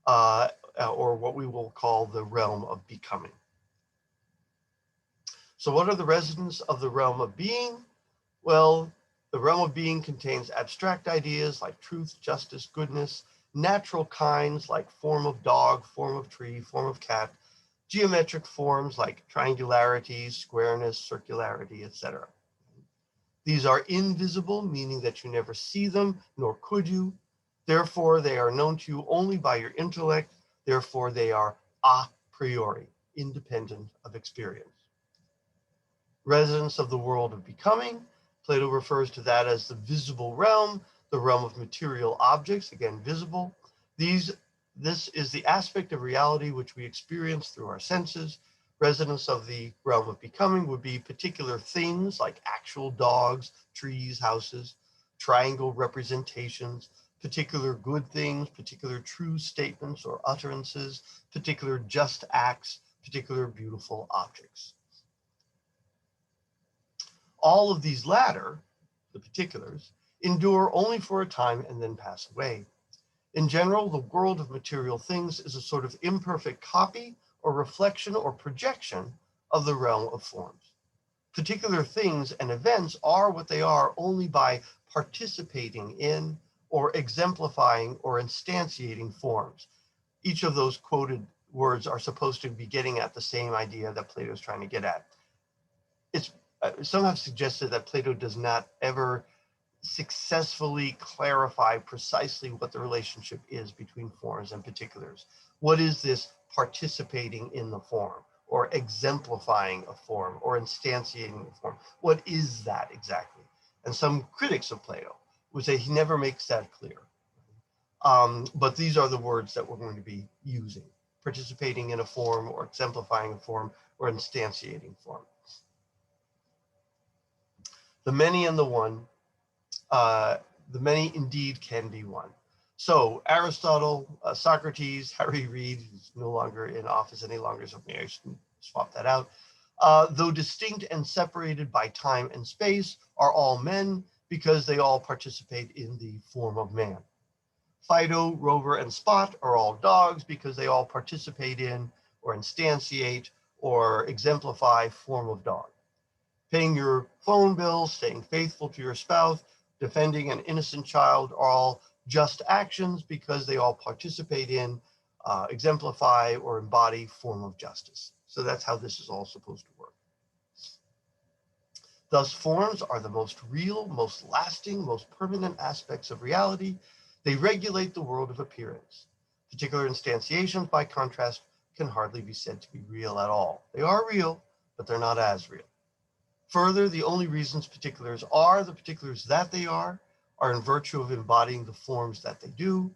or what we will call the realm of becoming. So what are the residents of the realm of being? Well, the realm of being contains abstract ideas like truth, justice, goodness, natural kinds like form of dog, form of tree, form of cat, geometric forms like triangularity, squareness, circularity, etc. These are invisible, meaning that you never see them, nor could you. Therefore, they are known to you only by your intellect. Therefore, they are a priori, independent of experience. Residents of the world of becoming, Plato refers to that as the visible realm, the realm of material objects, again, visible. This is the aspect of reality which we experience through our senses. Residents of the realm of becoming would be particular things like actual dogs, trees, houses, triangle representations, particular good things, particular true statements or utterances, particular just acts, particular beautiful objects. All of these latter, the particulars, endure only for a time and then pass away. In general, the world of material things is a sort of imperfect copy or reflection or projection of the realm of forms. Particular things and events are what they are only by participating in or exemplifying or instantiating forms. Each of those quoted words are supposed to be getting at the same idea that Plato is trying to get at. Some have suggested that Plato does not ever successfully clarify precisely what the relationship is between forms and particulars. What is this participating in the form, or exemplifying a form, or instantiating a form? What is that exactly? And some critics of Plato would say he never makes that clear. But these are the words that we're going to be using: participating in a form, or exemplifying a form, or instantiating form. The many and the one, the many indeed can be one. So Aristotle, Socrates, Harry Reid, who's no longer in office any longer, so maybe I should swap that out. Though distinct and separated by time and space, are all men because they all participate in the form of man. Fido, Rover, and Spot are all dogs because they all participate in, or instantiate, or exemplify form of dog. Paying your phone bill, staying faithful to your spouse, defending an innocent child are all just actions because they all participate in, exemplify, or embody form of justice. So that's how this is all supposed to work. Thus, forms are the most real, most lasting, most permanent aspects of reality. They regulate the world of appearance. Particular instantiations, by contrast, can hardly be said to be real at all. They are real, but they're not as real. Further, the only reasons particulars are the particulars that they are in virtue of embodying the forms that they do.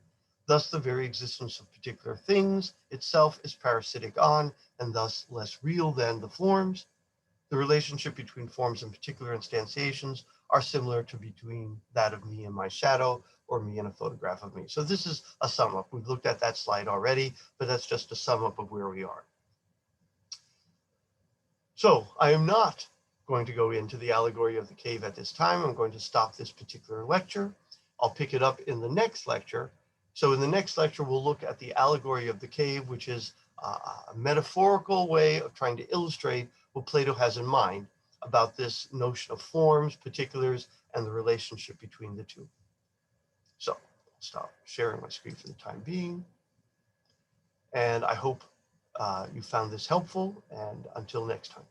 Thus, the very existence of particular things itself is parasitic on, and thus less real than the forms. The relationship between forms and particular instantiations are similar to between that of me and my shadow, or me and a photograph of me. So this is a sum up. We've looked at that slide already, but that's just a sum up of where we are. So I am not going to go into the allegory of the cave at this time. I'm going to stop this particular lecture. I'll pick it up in the next lecture. So in the next lecture, we'll look at the allegory of the cave, which is a metaphorical way of trying to illustrate what Plato has in mind about this notion of forms, particulars, and the relationship between the two. So I'll stop sharing my screen for the time being. And I hope you found this helpful, and until next time.